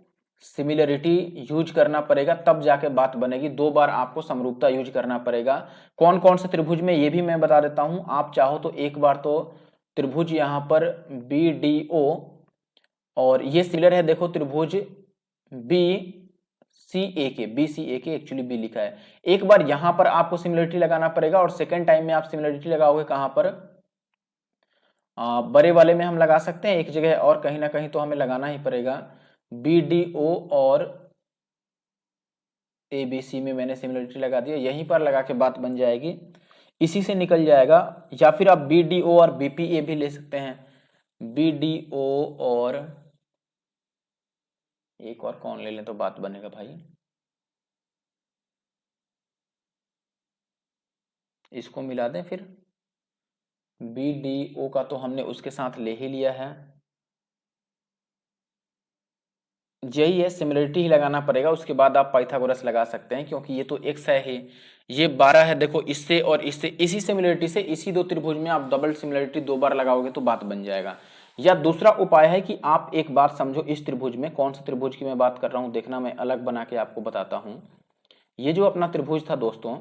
सिमिलरिटी यूज करना पड़ेगा, तब जाके बात बनेगी। 2 बार आपको समरूपता यूज करना पड़ेगा। कौन कौन से त्रिभुज में, ये भी मैं बता देता हूं, आप चाहो तो एक बार तो त्रिभुज यहां पर BDO, और ये सिमिलर है, देखो त्रिभुज BCA के एक्चुअली बी लिखा है। एक बार यहां पर आपको सिमिलरिटी लगाना पड़ेगा, और सेकेंड टाइम में आप सिमिलरिटी लगाओगे कहां पर, बड़े वाले में हम लगा सकते हैं एक जगह, और कहीं ना कहीं तो हमें लगाना ही पड़ेगा। BDO और ABC में मैंने सिमिलरिटी लगा दिया, यहीं पर लगा के बात बन जाएगी, इसी से निकल जाएगा। या फिर आप BDO और BPA भी ले सकते हैं, BDO और एक और कौन ले लें तो बात बनेगा भाई, इसको मिला दें फिर। BDO का तो हमने उसके साथ ले ही लिया है, यही है, सिमिलरिटी ही लगाना पड़ेगा, उसके बाद आप पाइथागोरस लगा सकते हैं, क्योंकि ये तो x है ही, ये 12 है, देखो इससे और इससे, इसी सिमिलरिटी से इसी 2 त्रिभुज में आप डबल सिमिलरिटी 2 बार लगाओगे तो बात बन जाएगा। या दूसरा उपाय है कि आप एक बात समझो, इस त्रिभुज में, कौन सा त्रिभुज की मैं बात कर रहा हूं देखना, मैं अलग बना के आपको बताता हूं। ये जो अपना त्रिभुज था दोस्तों,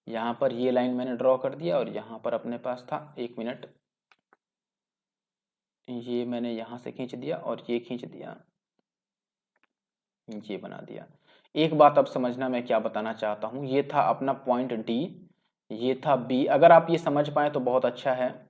यहां पर ये लाइन मैंने ड्रॉ कर दिया, और यहां पर अपने पास था, 1 मिनट, ये मैंने यहां से खींच दिया और ये खींच दिया, ये बना दिया। एक बात अब समझना मैं क्या बताना चाहता हूं, ये था अपना पॉइंट डी, ये था बी, अगर आप ये समझ पाए तो बहुत अच्छा है,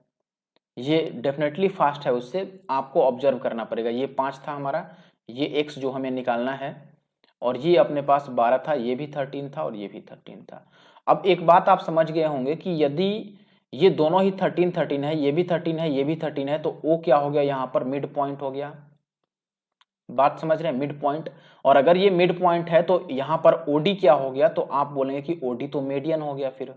ये डेफिनेटली फास्ट है, उससे आपको ऑब्जर्व करना पड़ेगा। ये 5 था हमारा, ये एक्स जो हमें निकालना है, और ये अपने पास 12 था, ये भी 13 था, और ये भी 13 था। अब एक बात आप समझ गए होंगे कि यदि ये दोनों ही 13 13 है, ये भी 13 है, ये भी 13 है, तो ओ क्या हो गया, यहाँ पर मिड पॉइंट हो गया। बात समझ रहे हैं, मिड पॉइंट। और अगर ये मिड पॉइंट है तो यहां पर ओडी क्या हो गया, तो आप बोलेंगे कि ओडी तो मीडियन हो गया, फिर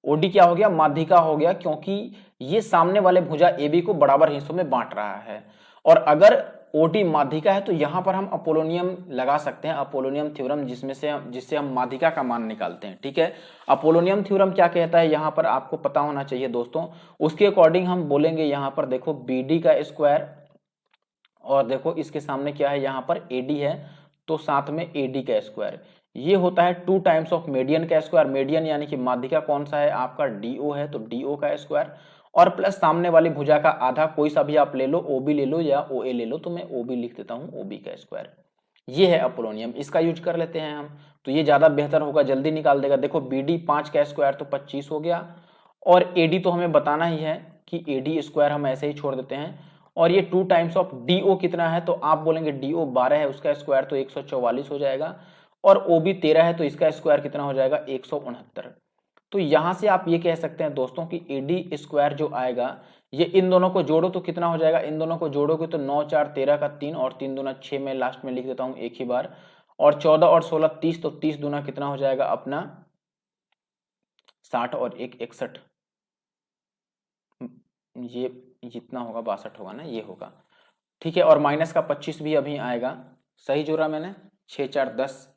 ओडी क्या हो गया, माध्यिका हो गया, क्योंकि ये सामने वाले भुजा AB को बराबर हिस्सों में बांट रहा है। और अगर ओडी माध्यिका है तो यहां पर हम अपोलोनियम लगा सकते हैं, अपोलोनियम थ्योरम, जिससे हम माध्यिका का मान निकालते हैं, ठीक है। अपोलोनियम थ्योरम क्या कहता है, यहां पर आपको पता होना चाहिए दोस्तों, उसके अकॉर्डिंग हम बोलेंगे यहां पर देखो BD का स्क्वायर, और देखो इसके सामने क्या है, यहाँ पर AD है, तो साथ में AD का स्क्वायर, ये होता है 2 टाइम्स ऑफ मीडियन का स्क्वायर, मीडियन यानी कि माध्यिका कौन सा है आपका, DO है, तो DO का स्क्वायर, और प्लस सामने वाली भुजा का आधा, कोई सा भी आप ले लो, OB ले लो या OA ले लो, तो मैं OB लिख देता हूँ, OB का स्क्वायर, ये है अपोलोनियम, इसका यूज कर लेते हैं हम, तो ये ज्यादा बेहतर होगा, जल्दी निकाल देगा। देखो BD 5 का स्क्वायर तो 25 हो गया, और AD तो हमें बताना ही है कि AD स्क्वायर हम ऐसे ही छोड़ देते हैं, और ये 2 टाइम्स ऑफ DO कितना है, तो आप बोलेंगे DO 12 है, उसका स्क्वायर तो 144 हो जाएगा, और OB 13 है, तो इसका स्क्वायर कितना हो जाएगा, 169। तो यहां से आप ये कह सकते हैं दोस्तों कि AD स्क्वायर जो आएगा, ये इन दोनों को जोड़ो तो कितना हो जाएगा, इन दोनों को जोड़ोगे तो 9 4 13 का 3, और 3 दूना 6, में लास्ट में लिख देता हूं एक ही बार, और 14 और 16 30, तो 30 दूना कितना हो जाएगा अपना 60, और 1 61, ये जितना होगा 62 होगा ना, ये होगा, ठीक है। और माइनस का 25 भी अभी आएगा, सही जोड़ा मैंने, 6 4 10,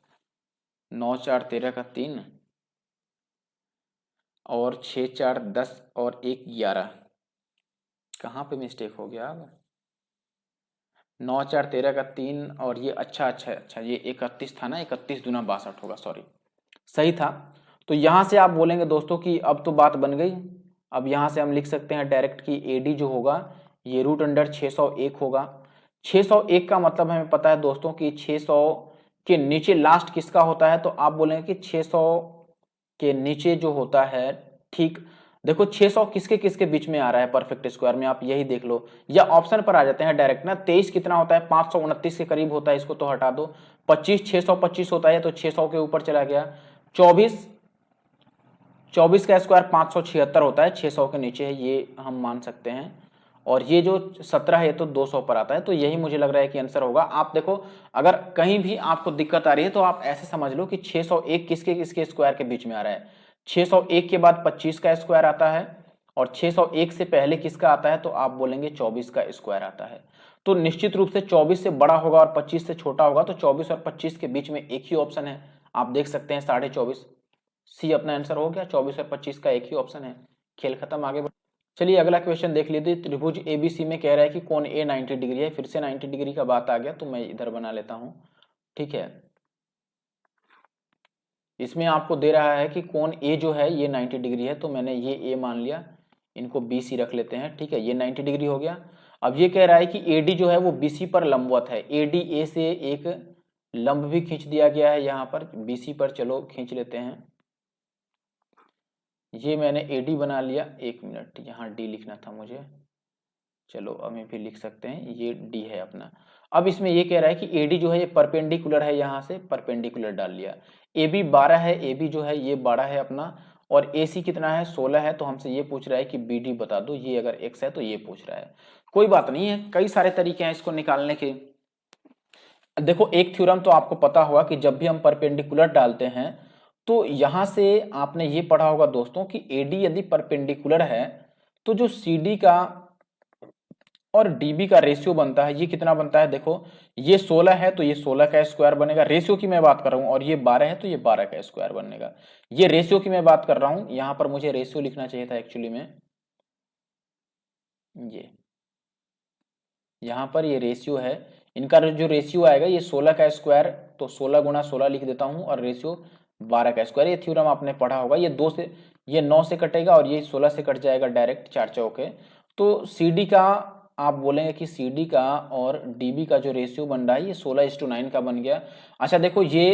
9 4 13 का 3, और 6 4 10, और 1 11, कहाँ पे मिस्टेक हो गया अब, 9 4 13 का 3, और ये अच्छा ये 31 था ना, 31 दूना 62 होगा, सॉरी, सही था। तो यहां से आप बोलेंगे दोस्तों कि अब तो बात बन गई, अब यहां से हम लिख सकते हैं डायरेक्ट कि AD जो होगा ये √अंडर 601 होगा। 601 का मतलब हमें पता है दोस्तों कि 600 के नीचे लास्ट किसका होता है, तो आप बोलेंगे कि 600 के नीचे जो होता है, ठीक देखो 600 किसके किसके बीच में आ रहा है परफेक्ट स्क्वायर में, आप यही देख लो, या ऑप्शन पर आ जाते हैं डायरेक्ट ना। 23 कितना होता है, 529 के करीब होता है, इसको तो हटा दो। 25 625 होता है तो 600 के ऊपर चला गया। 24 का स्क्वायर 576 होता है, 600 के नीचे है, ये हम मान सकते हैं। और ये जो 17 है ये तो 200 पर आता है, तो यही मुझे लग रहा है कि आंसर होगा। आप देखो अगर कहीं भी आपको दिक्कत आ रही है तो आप ऐसे समझ लो कि 601 किसके किसके स्क्वायर के बीच में आ रहा है। 601 के बाद 25 का स्क्वायर आता है, और 601 से पहले किसका आता है, तो आप बोलेंगे 24 का स्क्वायर आता है। तो निश्चित रूप से 24 से बड़ा होगा और 25 से छोटा होगा, तो 24 और 25 के बीच में एक ही ऑप्शन है, आप देख सकते हैं 24.5। सी अपना आंसर हो गया, 24 और 25 का एक ही ऑप्शन है। खेल खत्म, आगे बढ़। चलिए अगला क्वेश्चन देख लीजिए। त्रिभुज एबीसी में कह रहा है कि कोण ए 90 डिग्री है। फिर से 90 डिग्री का बात आ गया, तो मैं इधर बना लेता हूं, ठीक है। इसमें आपको दे रहा है कि कोण ए जो है ये 90 डिग्री है, तो मैंने ये ए मान लिया, इनको बीसी रख लेते हैं, ठीक है। ये 90 डिग्री हो गया। अब ये कह रहा है कि एडी जो है वो बीसी पर लंबवत है। एडी ए से एक लंब भी खींच दिया गया है यहाँ पर बीसी पर, चलो खींच लेते हैं। ये मैंने एडी बना लिया, एक मिनट, यहाँ डी लिखना था मुझे, चलो अभी भी लिख सकते हैं, ये डी है अपना। अब इसमें ये कह रहा है कि एडी जो है ये परपेंडिकुलर है, यहाँ से परपेंडिकुलर डाल लिया। ए बी 12 है, ए बी जो है ये 12 है अपना, और ए सी कितना है 16 है, तो हमसे ये पूछ रहा है कि बी डी बता दो। ये अगर एक्स है तो ये पूछ रहा है, कोई बात नहीं है, कई सारे तरीके हैं इसको निकालने के। देखो एक थ्योरम तो आपको पता होगा कि जब भी हम परपेंडिकुलर डालते हैं तो यहां से आपने ये पढ़ा होगा दोस्तों कि एडी यदि परपेंडिकुलर है तो जो सीडी का और डीबी का रेशियो बनता है, ये कितना बनता है, देखो ये 16 है तो ये 16 का स्क्वायर बनेगा, रेशियो की मैं बात कर रहा हूं, और ये 12 है तो ये 12 का स्क्वायर बनेगा। ये रेशियो की मैं बात कर रहा हूं, यहां पर मुझे रेशियो लिखना चाहिए था एक्चुअली में, ये यहाँ पर ये रेशियो है, इनका जो रेशियो आएगा ये 16 का स्क्वायर, तो 16 गुणा 16 लिख देता हूँ, और रेशियो 12 का स्क्वायर। ये थ्योरम आपने पढ़ा होगा। ये 2 से, ये 9 से कटेगा और ये 16 से कट जाएगा डायरेक्ट, 4 चौके। तो सी डी का आप बोलेंगे कि सी डी का और डी बी का जो रेशियो बन रहा है ये 16:9 का बन गया। अच्छा देखो ये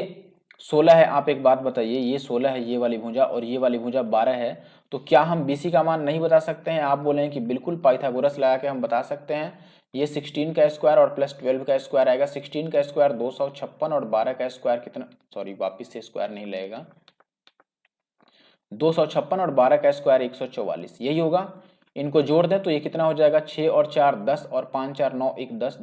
16 है, आप एक बात बताइए, ये 16 है ये वाली भुजा, और ये वाली भुजा 12 है, तो क्या हम बीसी का मान नहीं बता सकते हैं? आप बोलेंगे कि बिल्कुल, पाइथागोरस लगा के हम बता सकते हैं। ये 16 का स्क्वायर और प्लस 12 का स्क्वायर आएगा। 16 का स्क्वायर 256 और 12 का स्क्वायर कितना, सॉरी वापिस से स्क्वायर नहीं लगेगा, 256 और 12 का स्क्वायर 144, यही होगा। इनको जोड़ दें तो ये कितना हो जाएगा, 6 और 4 10 और 5 4 9 1 10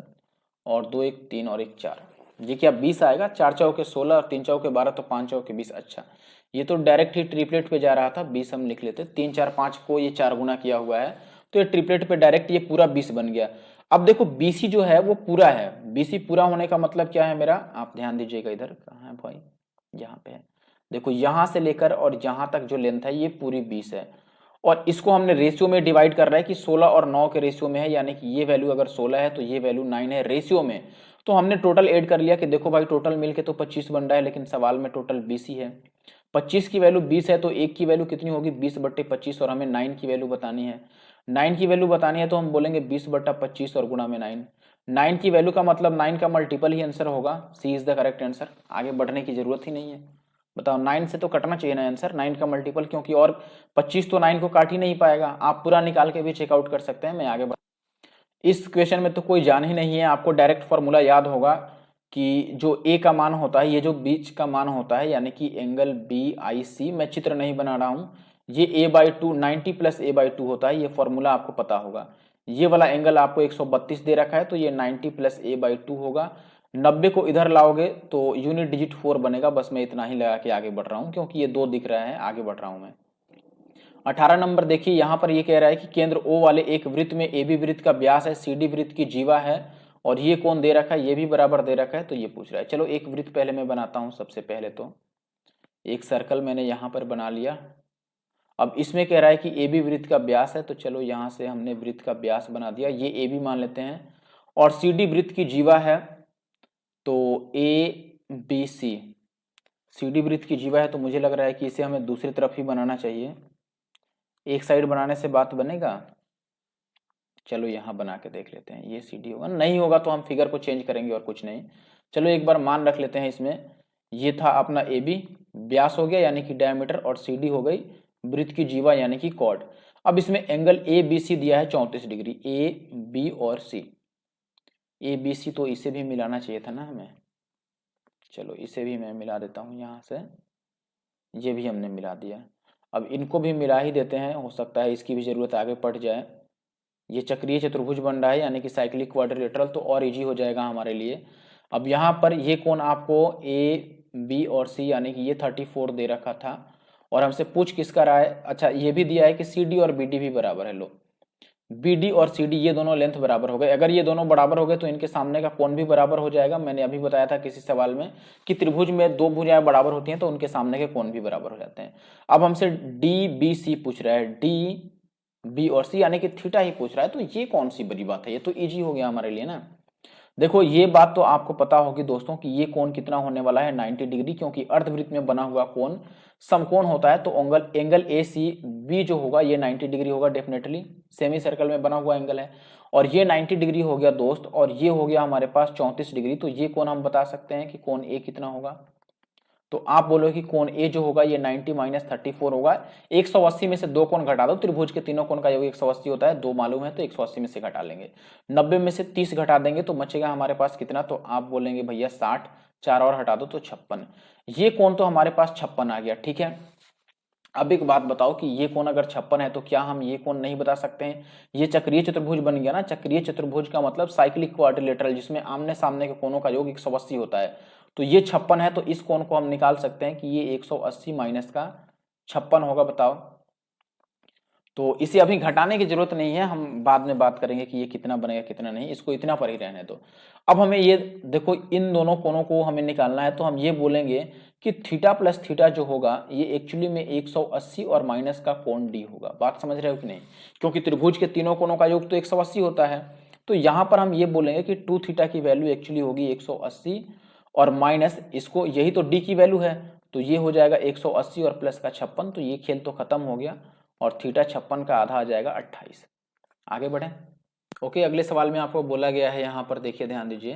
और 2 1 3 और 1 4, ये क्या 20 आएगा। 4 चौके 16 और 3 चौके 12 तो 5 चौके 20। अच्छा ये तो डायरेक्ट ही ट्रिपलेट पे जा रहा था, 20 हम लिख लेते। 3 4 5 को ये 4 गुना किया हुआ है, तो ये ट्रिपलेट पे डायरेक्ट ये पूरा 20 बन गया। अब देखो बीसी जो है वो पूरा है, बीसी पूरा होने का मतलब क्या है मेरा, आप ध्यान दीजिएगा, इधर कहाँ है भाई, यहाँ पे है। देखो यहां से लेकर और यहां तक जो लेंथ है ये पूरी 20 है, और इसको हमने रेशियो में डिवाइड कर रहा है कि 16 और 9 के रेशियो में है, यानी कि ये वैल्यू अगर 16 है तो ये वैल्यू 9 है रेशियो में। तो हमने टोटल ऐड कर लिया कि देखो भाई टोटल मिलके तो 25 बन रहा है, लेकिन सवाल में टोटल 20 ही है। 25 की वैल्यू 20 है तो एक की वैल्यू कितनी होगी, 20/25, और हमें 9 की वैल्यू बतानी है। 9 की वैल्यू बतानी है तो हम बोलेंगे 20/25 और गुणा में 9। 9 की वैल्यू का मतलब 9 का मल्टीपल ही आंसर होगा। सी इज द करेक्ट आंसर, आगे बढ़ने की जरूरत ही नहीं है। बताओ 9 से तो कटना चाहिए ना आंसर, 9 का मल्टीपल, क्योंकि और 25 तो 9 को काट ही नहीं पाएगा। आप पूरा निकाल के भी चेकआउट कर सकते हैं। मैं आगे इस क्वेश्चन में तो कोई जान ही नहीं है, आपको डायरेक्ट फॉर्मूला याद होगा कि जो ए का मान होता है, ये जो बीच का मान होता है, यानी कि एंगल बी आई सी, मैं चित्र नहीं बना रहा हूं, ये a/2 90 + a/2 होता है, ये फॉर्मूला आपको पता होगा। ये वाला एंगल आपको 132 दे रखा है, तो ये 90 + a/2 होगा। 90 को इधर लाओगे तो यूनिट डिजिट 4 बनेगा। बस मैं इतना ही लगा के आगे बढ़ रहा हूँ, क्योंकि ये 2 दिख रहा है, आगे बढ़ रहा हूँ मैं। 18 नंबर देखिए, यहाँ पर ये कह रहा है कि केंद्र O वाले एक वृत्त में AB वृत्त का व्यास है, CD वृत्त की जीवा है, और ये कोण दे रखा है, ये भी बराबर दे रखा है, तो ये पूछ रहा है। चलो एक वृत्त पहले मैं बनाता हूँ। सबसे पहले तो एक सर्कल मैंने यहाँ पर बना लिया। अब इसमें कह रहा है कि AB वृत्त का व्यास है, तो चलो यहाँ से हमने वृत्त का व्यास बना दिया, ये AB मान लेते हैं, और CD वृत्त की जीवा है, तो ABC CD वृत्त की जीवा है, तो मुझे लग रहा है कि इसे हमें दूसरी तरफ ही बनाना चाहिए। एक साइड बनाने से बात बनेगा, चलो यहाँ बना के देख लेते हैं। ये CD होगा, नहीं होगा तो हम फिगर को चेंज करेंगे और कुछ नहीं। चलो एक बार मान रख लेते हैं इसमें। ये था अपना AB, व्यास हो गया यानी कि डायमीटर, और CD हो गई वृत्त की जीवा यानी कि कॉर्ड। अब इसमें एंगल ए बी सी दिया है 34 डिग्री, ए बी और सी। ए बी सी तो इसे भी मिलाना चाहिए था ना हमें, चलो इसे भी मैं मिला देता हूँ यहाँ से, ये भी हमने मिला दिया। अब इनको भी मिला ही देते हैं, हो सकता है इसकी भी जरूरत आगे पड़ जाए। ये चक्रीय चतुर्भुज बन रहा है यानी कि साइक्लिक क्वाड्रिलेटरल, तो और इजी हो जाएगा हमारे लिए। अब यहाँ पर ये कोण आपको ए बी और सी यानी कि ये 34 दे रखा था, और हमसे पूछ किसका रहा है, अच्छा ये भी दिया है कि सी डी और बी डी भी बराबर है। लो बी डी और सी डी ये दोनों लेंथ बराबर हो गए, अगर ये दोनों बराबर हो गए तो इनके सामने का कोण भी बराबर हो जाएगा। मैंने अभी बताया था किसी सवाल में कि त्रिभुज में दो भुजाएं बराबर होती हैं तो उनके सामने के कोण भी बराबर हो जाते हैं। अब हमसे डी बी सी पूछ रहा है, डी बी और सी यानी कि थीटा ही पूछ रहा है, तो ये कौन सी बड़ी बात है, ये तो इजी हो गया हमारे लिए ना। देखो ये बात तो आपको पता होगी दोस्तों कि ये कोण कितना होने वाला है 90 डिग्री, क्योंकि अर्धवृत्त में बना हुआ कोण समकोण होता है, तो एंगल ए सी बी जो होगा ये 90 डिग्री होगा डेफिनेटली, सेमी सर्कल में बना हुआ एंगल है। और ये 90 डिग्री हो गया दोस्त, और ये हो गया हमारे पास 34 डिग्री, तो ये कोण हम बता सकते हैं कि कोण ए कितना होगा। तो आप बोलो कि कोण ए जो होगा ये 90 माइनस 34 होगा। 180 में से दो कोण घटा दो, त्रिभुज के तीनों कोण का योग 180 होता है, दो मालूम है तो 180 में से घटा लेंगे। 90 में से 30 घटा देंगे तो बचेगा हमारे पास कितना, तो आप बोलेंगे भैया 60, 4 और हटा दो तो 56। ये कोण तो हमारे पास 56 आ गया, ठीक है। अब एक बात बताओ कि ये कोण अगर 56 है तो क्या हम ये कोण नहीं बता सकते हैं। ये चक्रीय चतुर्भुज बन गया ना, चक्रीय चतुर्भुज का मतलब साइक्लिक क्वाड्रिलेटरल, जिसमें आमने सामने के कोणों का योग 180 होता है। तो ये 56 है, तो इस कोण को हम निकाल सकते हैं कि ये 180 माइनस का 56 होगा, बताओ। तो इसे अभी घटाने की जरूरत नहीं है, हम बाद में बात करेंगे कि ये कितना बनेगा कितना नहीं, इसको इतना पर ही रहने दो। अब हमें ये देखो इन दोनों कोणों को हमें निकालना है, तो हम ये बोलेंगे कि थीटा प्लस थीटा जो होगा ये एक्चुअली में 180 और माइनस का कोण डी होगा। बात समझ रहे हो कि नहीं, क्योंकि त्रिभुज के तीनों कोणों का योग तो 180 होता है। तो यहां पर हम ये बोलेंगे कि 2 थीटा की वैल्यू एक्चुअली होगी 180 और माइनस इसको, यही तो डी की वैल्यू है, तो ये हो जाएगा 180 और प्लस का 56, तो ये खेल तो खत्म हो गया और थीटा 56 का आधा आ जाएगा 28। आगे बढ़े। ओके, अगले सवाल में आपको बोला गया है, यहाँ पर देखिए ध्यान दीजिए।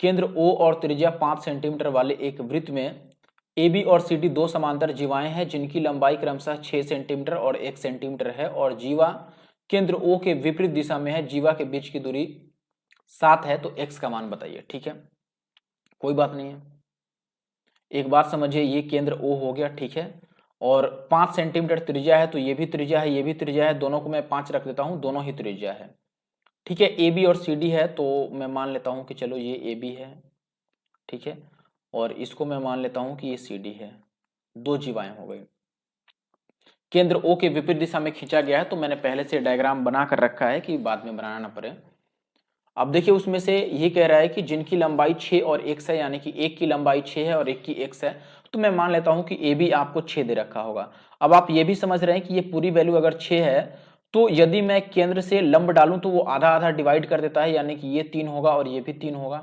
केंद्र O और त्रिज्या 5 सेंटीमीटर वाले एक वृत्त में AB और CD दो समांतर जीवाएं हैं जिनकी लंबाई क्रमशः 6 सेंटीमीटर और 1 सेंटीमीटर है, और जीवा केंद्र O के विपरीत दिशा में है। जीवा के बीच की दूरी 7 है, तो x का मान बताइए, ठीक है। कोई बात नहीं है, एक बात समझिए, ये केंद्र O हो गया, ठीक है, और 5 सेंटीमीटर त्रिज्या है, तो ये भी त्रिज्या है ये भी त्रिज्या है, दोनों को मैं 5 रख देता हूं, दोनों ही त्रिज्या है, ठीक है। ए बी और सी डी है, तो मैं मान लेता हूं कि चलो ये ए बी है, ठीक है, और इसको मैं मान लेता हूं कि ये सी डी है, दो जीवाएं हो गई। केंद्र ओ के विपरीत दिशा में खींचा गया है, तो मैंने पहले से डायग्राम बना कर रखा है कि बाद में बनाना ना पड़े। अब देखिए उसमें से ये कह रहा है कि जिनकी लंबाई 6 और x है, यानी कि एक की लंबाई 6 है और एक की x है, तो मैं मान लेता हूं कि ए बी आपको 6 दे रखा होगा। अब आप ये भी समझ रहे हैं कि ये पूरी वैल्यू अगर 6 है, तो यदि मैं केंद्र से लंब डालूं तो वो आधा आधा डिवाइड कर देता है, यानी कि ये 3 होगा और ये भी 3 होगा।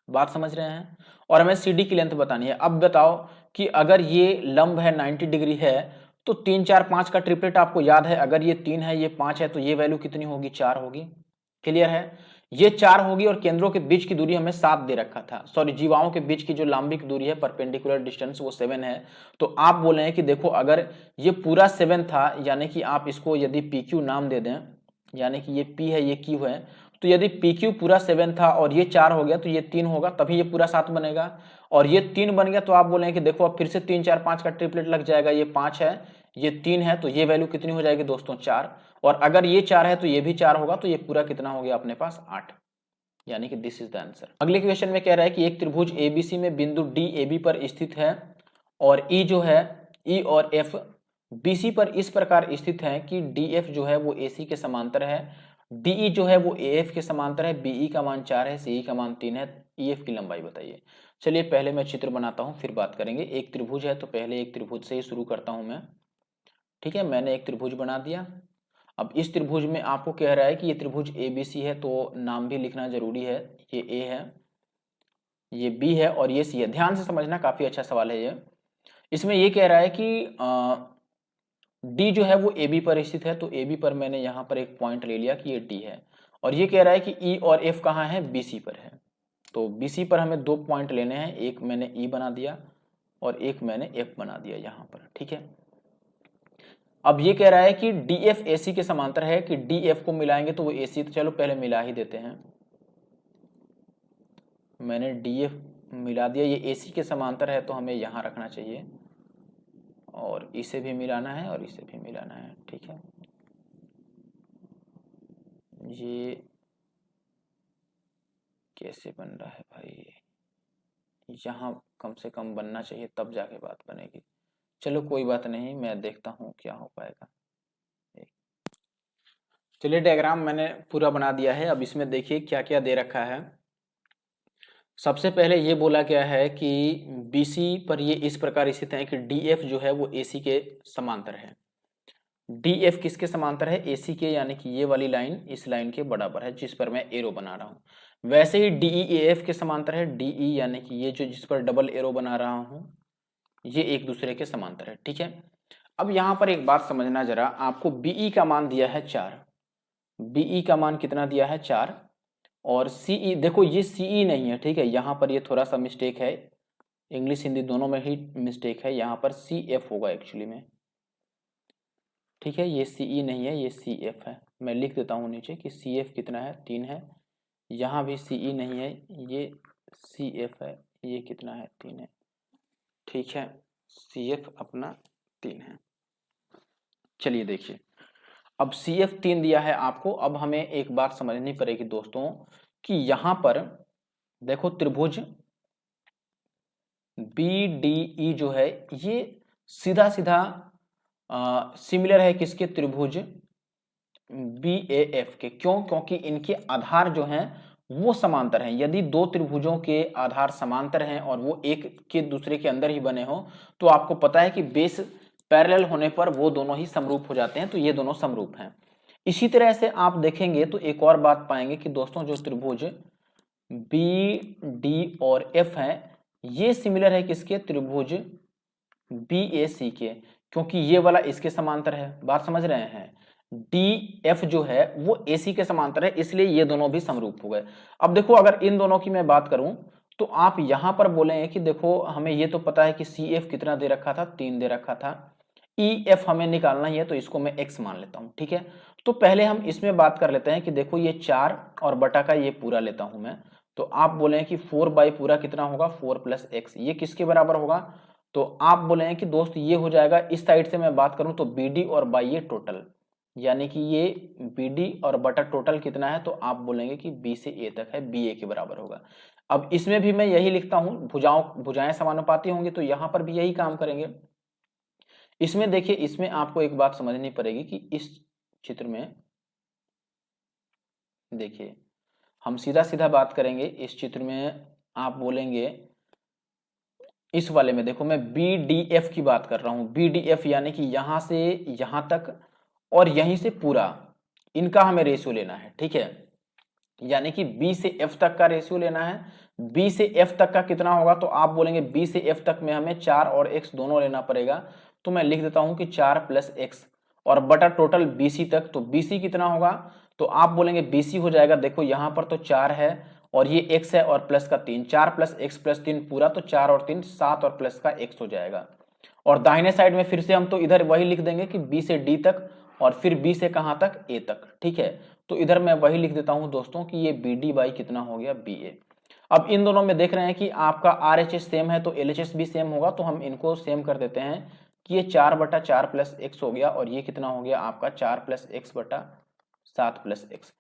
बात समझ रहे हैं। और हमें सी डी की लेंथ बतानी है। अब बताओ कि अगर ये लंब है 90 डिग्री है, तो 3 4 5 का ट्रिपलेट आपको याद है, अगर ये 3 है ये 5 है, तो ये वैल्यू कितनी होगी, 4 होगी। क्लियर है, ये 4 होगी, और केंद्रों के बीच की दूरी हमें 7 दे रखा था, सॉरी जीवाओं के बीच की जो लंबिक दूरी है परपेंडिकुलर डिस्टेंस वो 7 है। तो आप बोले हैं कि देखो अगर ये पूरा 7 था, यानी कि आप इसको यदि पी क्यू नाम दे दें, यानी कि ये पी है ये क्यू है, तो यदि पी क्यू पूरा 7 था और ये 4 हो गया तो ये 3 होगा, तभी ये पूरा 7 बनेगा। और ये 3 बन गया, तो आप बोले हैं कि देखो अब फिर से 3 4 5 का ट्रिपलेट लग जाएगा, ये 5 है ये 3 है, तो ये वैल्यू कितनी हो जाएगी दोस्तों, 4। और अगर ये 4 है तो ये भी 4 होगा, तो ये पूरा कितना हो गया अपने पास, 8, यानी कि दिस इज द आंसर। अगले क्वेश्चन में कह रहा है कि एक त्रिभुज एबीसी में बिंदु डी एबी पर स्थित है, और ई जो है ई और एफ बीसी पर इस प्रकार स्थित है कि डी एफ जो है वो एसी के समांतर है, डीई जो है वो एएफ के समांतर है, बीई का मान 4 है, सीई का मान 3 है, ईएफ की लंबाई बताइए। चलिए पहले मैं चित्र बनाता हूं फिर बात करेंगे। एक त्रिभुज है तो पहले एक त्रिभुज से ही शुरू करता हूं मैं, ठीक है। मैंने एक त्रिभुज बना दिया। अब इस त्रिभुज में आपको कह रहा है कि ये त्रिभुज एबीसी है, तो नाम भी लिखना जरूरी है। ये ए है, ये बी है और ये सी है। ध्यान से समझना, काफी अच्छा सवाल है ये। इसमें ये कह रहा है कि डी जो है वो ए बी पर स्थित है, तो ए बी पर मैंने यहाँ पर एक पॉइंट ले लिया कि ये डी है, और ये कह रहा है कि ई और एफ कहाँ है, बी सी पर है। तो बी सी पर हमें 2 पॉइंट लेने हैं, एक मैंने ई बना दिया और एक मैंने एफ बना दिया यहाँ पर, ठीक है। अब ये कह रहा है कि डी एफ ए सी के समांतर है, कि डी एफ को मिलाएंगे तो वो ए सी, तो चलो पहले मिला ही देते हैं। मैंने डी एफ मिला दिया, ये ए सी के समांतर है तो हमें यहाँ रखना चाहिए, और इसे भी मिलाना है और इसे भी मिलाना है, ठीक है। ये कैसे बन रहा है भाई, यहाँ कम से कम बनना चाहिए तब जाके बात बनेगी। चलो कोई बात नहीं, मैं देखता हूँ क्या हो पाएगा। चलिए डायग्राम मैंने पूरा बना दिया है। अब इसमें देखिए क्या क्या दे रखा है। सबसे पहले ये बोला गया है कि BC पर ये इस प्रकार स्थित है कि DF जो है वो AC के समांतर है। DF किसके समांतर है? AC के, यानी कि ये वाली लाइन इस लाइन के बराबर है जिस पर मैं एरो बना रहा हूँ। वैसे ही DE AF के समांतर है। DE यानी कि ये जो जिस पर डबल एरो बना रहा हूँ, ये एक दूसरे के समांतर है, ठीक है। अब यहाँ पर एक बात समझना जरा, आपको BE का मान दिया है 4, BE का मान कितना दिया है? 4। और CE देखो ये CE नहीं है, ठीक है, यहाँ पर ये थोड़ा सा मिस्टेक है, इंग्लिश हिंदी दोनों में ही मिस्टेक है, यहाँ पर CF होगा एक्चुअली में, ठीक है। ये CE नहीं है, ये CF है। मैं लिख देता हूँ नीचे कि CF कितना है? 3 है। यहाँ भी CE नहीं है, ये CF है, ये कितना है? 3 है, ठीक है। CF अपना 3 है। चलिए देखिए, अब CF 3 दिया है आपको। अब हमें एक बात समझनी पड़ेगी दोस्तों कि यहाँ पर देखो त्रिभुज BDE जो है ये सीधा सीधा सिमिलर है किसके? त्रिभुज BAF के। क्यों? क्योंकि इनके आधार जो हैं वो समांतर हैं। यदि दो त्रिभुजों के आधार समांतर हैं और वो एक के दूसरे के अंदर ही बने हो, तो आपको पता है कि बेस पैरेलल होने पर वो दोनों ही समरूप हो जाते हैं, तो ये दोनों समरूप हैं। इसी तरह से आप देखेंगे तो एक और बात पाएंगे कि दोस्तों जो त्रिभुज BD और F है ये सिमिलर है किसके? त्रिभुज BAC के, क्योंकि ये वाला इसके समांतर है। बात समझ रहे हैं? DF जो है वो AC के समांतर है, इसलिए ये दोनों भी समरूप हो गए। अब देखो अगर इन दोनों की मैं बात करूं तो आप यहां पर बोले कि देखो हमें ये तो पता है कि CF कितना दे रखा था? 3 दे रखा था। EF हमें निकालना ही है तो इसको मैं x मान लेता हूं, ठीक है। तो पहले हम इसमें बात कर लेते हैं कि देखो ये 4 और बटा का ये पूरा लेता हूं मैं, तो आप बोले कि 4 बाई पूरा कितना होगा? 4 प्लस x, ये किसके बराबर होगा? तो आप बोले कि दोस्त ये हो जाएगा, इस साइड से मैं बात करूं तो BD और बाई ये टोटल, यानी कि ये BD और बटा टोटल कितना है? तो आप बोलेंगे कि B से A तक है, BA के बराबर होगा। अब इसमें भी मैं यही लिखता हूं, भुजाएं समानुपाती होंगी तो यहां पर भी यही काम करेंगे। इसमें देखिए, इसमें आपको एक बात समझनी पड़ेगी कि इस चित्र में देखिए हम सीधा सीधा बात करेंगे। इस चित्र में आप बोलेंगे, इस वाले में देखो मैं BDF की बात कर रहा हूं। BDF यानी कि यहां से यहां तक और यहीं से पूरा, इनका हमें रेशियो लेना है, ठीक है। यानी कि B से F तक का रेशियो लेना है। B से F तक का कितना होगा? तो आप बोलेंगे B से F तक में हमें 4 और x दोनों लेना पड़ेगा, तो मैं लिख देता हूं कि 4 प्लस x और बटा टोटल BC तक। तो BC कितना होगा? तो आप बोलेंगे BC हो जाएगा, देखो यहां पर तो 4 है और ये x है और प्लस का 3, 4 प्लस x प्लस 3 पूरा, तो 4 और 3 7 और प्लस का x हो जाएगा। और दाहिने साइड में फिर से हम तो इधर वही लिख देंगे कि B से D तक और फिर B से कहां तक? A तक, ठीक है। तो इधर मैं वही लिख देता हूं दोस्तों कि ये BD बाई कितना हो गया? BA। अब इन दोनों में देख रहे हैं कि आपका RHS सेम है तो LHS भी सेम होगा, तो हम इनको सेम कर देते हैं कि ये 4 बटा 4 प्लस x हो गया और ये कितना हो गया आपका? 4 प्लस x बटा 7 प्लस x।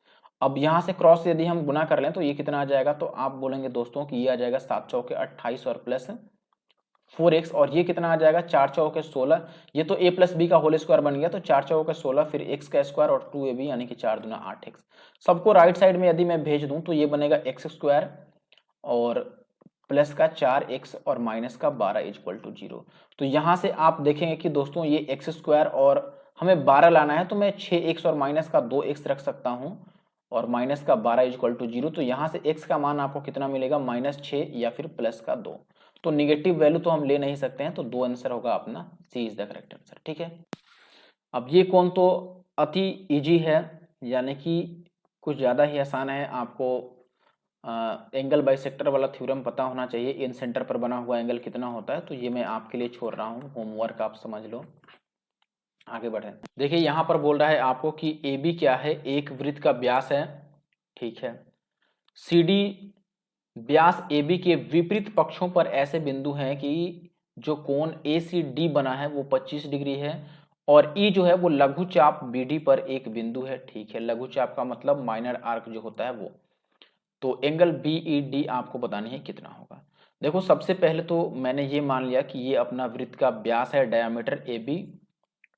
अब यहां से क्रॉस यदि हम गुना कर लें तो ये कितना आ जाएगा? तो आप बोलेंगे दोस्तों कि ये आ जाएगा 7 चौके 28 और प्लस 4x, और ये कितना आ जाएगा? 4 चौके 16। ये तो a प्लस बी का होल स्क्वायर बन गया, तो 4 चौके 16 फिर x का स्क्वायर और 2ab यानी कि 4 दूना 8x। सबको राइट साइड में यदि मैं भेज दूं तो ये बनेगा x स्क्वायर और प्लस का 4x और माइनस का 12 इक्वल टू 0। तो यहां से आप देखेंगे कि दोस्तों ये x स्क्वायर और हमें 12 लाना है, तो मैं 6x और माइनस का 2x रख सकता हूं और माइनस का 12 इक्वल टू 0। तो यहां से x का मान आपको कितना मिलेगा? -6 या फिर प्लस का 2। तो निगेटिव वैल्यू तो हम ले नहीं सकते हैं, तो 2 आंसर होगा अपना, सी इज द करेक्ट आंसर, ठीक है। अब ये कोण तो अति इजी है, यानी कि कुछ ज़्यादा ही आसान है। आपको एंगल बाइसेक्टर वाला थ्योरम पता होना चाहिए, इन सेंटर पर बना हुआ एंगल कितना होता है। तो ये मैं आपके लिए छोड़ रहा हूँ, होमवर्क आप समझ लो। आगे बढ़े। देखिए यहाँ पर बोल रहा है आपको कि ए बी क्या है, एक वृत्त का व्यास है, ठीक है। C D Vyas A B के विपरीत पक्षों पर ऐसे बिंदु हैं कि जो कोण ए सी डी बना है वो 25 डिग्री है, और ई जो है वो लघु चाप बी डी पर एक बिंदु है, ठीक है। लघु चाप का मतलब माइनर आर्क जो होता है वो। तो एंगल बी ई डी आपको बतानी है कितना होगा। देखो सबसे पहले तो मैंने ये मान लिया कि ये अपना वृत्त का व्यास है, डायमीटर ए बी,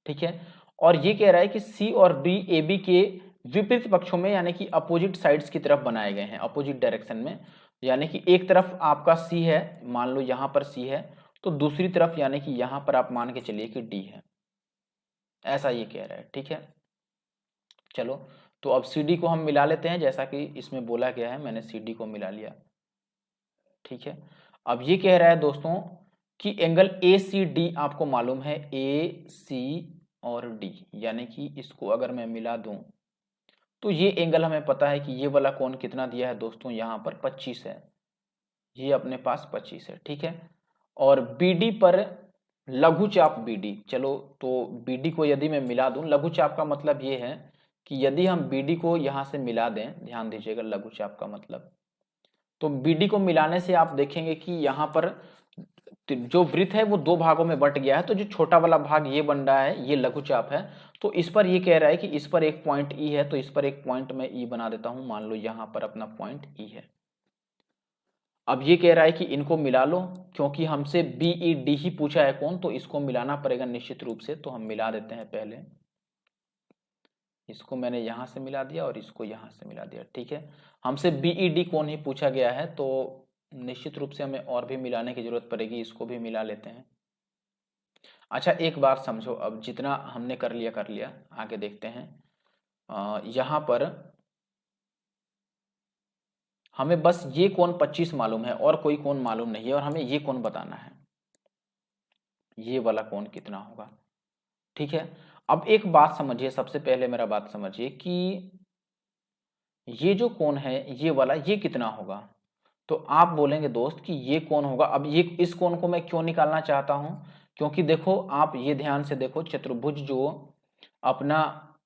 ठीक है। और ये कह रहा है कि सी और डी ए बी के विपरीत पक्षों में यानी कि अपोजिट साइड्स की तरफ बनाए गए हैं, अपोजिट डायरेक्शन में। यानी कि एक तरफ आपका सी है, मान लो यहां पर सी है, तो दूसरी तरफ यानी कि यहां पर आप मान के चलिए कि डी है, ऐसा ये कह रहा है, ठीक है। चलो तो अब सी डी को हम मिला लेते हैं, जैसा कि इसमें बोला गया है, मैंने सी डी को मिला लिया, ठीक है। अब ये कह रहा है दोस्तों कि एंगल ए सी डी आपको मालूम है, ए सी और डी, यानी कि इसको अगर मैं मिला दूं तो ये एंगल हमें पता है कि ये वाला कोण कितना दिया है दोस्तों, यहाँ पर 25 है, ये अपने पास 25 है, ठीक है। और बी डी पर लघु चाप बी डी, चलो तो बी डी को यदि मैं मिला दूं, लघु चाप का मतलब ये है कि यदि हम बी डी को यहाँ से मिला दें, ध्यान दीजिएगा लघु चाप का मतलब, तो बीडी को मिलाने से आप देखेंगे कि यहाँ पर जो वृत्त है वो दो भागों में बंट गया है, तो जो छोटा वाला भाग ये बन रहा है ये लघु चाप है। तो इस पर ये कह रहा है कि इस पर एक पॉइंट ई है, तो इस पर एक पॉइंट मैं ई बना देता हूं, मान लो यहाँ पर अपना पॉइंट ई है। अब ये कह रहा है कि इनको मिला लो, क्योंकि हमसे बी ई डी ही पूछा है कौन, तो इसको मिलाना पड़ेगा निश्चित रूप से। तो हम मिला देते हैं, पहले इसको मैंने यहां से मिला दिया और इसको यहां से मिला दिया, ठीक है। हमसे बीई डी कौन ही पूछा गया है, तो निश्चित रूप से हमें और भी मिलाने की जरूरत पड़ेगी, इसको भी मिला लेते हैं। अच्छा एक बात समझो, अब जितना हमने कर लिया, आगे देखते हैं। यहां पर हमें बस ये कोण 25 मालूम है और कोई कोण मालूम नहीं है, और हमें ये कोण बताना है, ये वाला कोण कितना होगा, ठीक है। अब एक बात समझिए, सबसे पहले मेरा बात समझिए कि ये जो कोण है ये वाला, ये कितना होगा। तो आप बोलेंगे दोस्त कि ये कोण होगा। अब ये इस कोण को मैं क्यों निकालना चाहता हूं, क्योंकि देखो आप ये ध्यान से देखो, चतुर्भुज जो अपना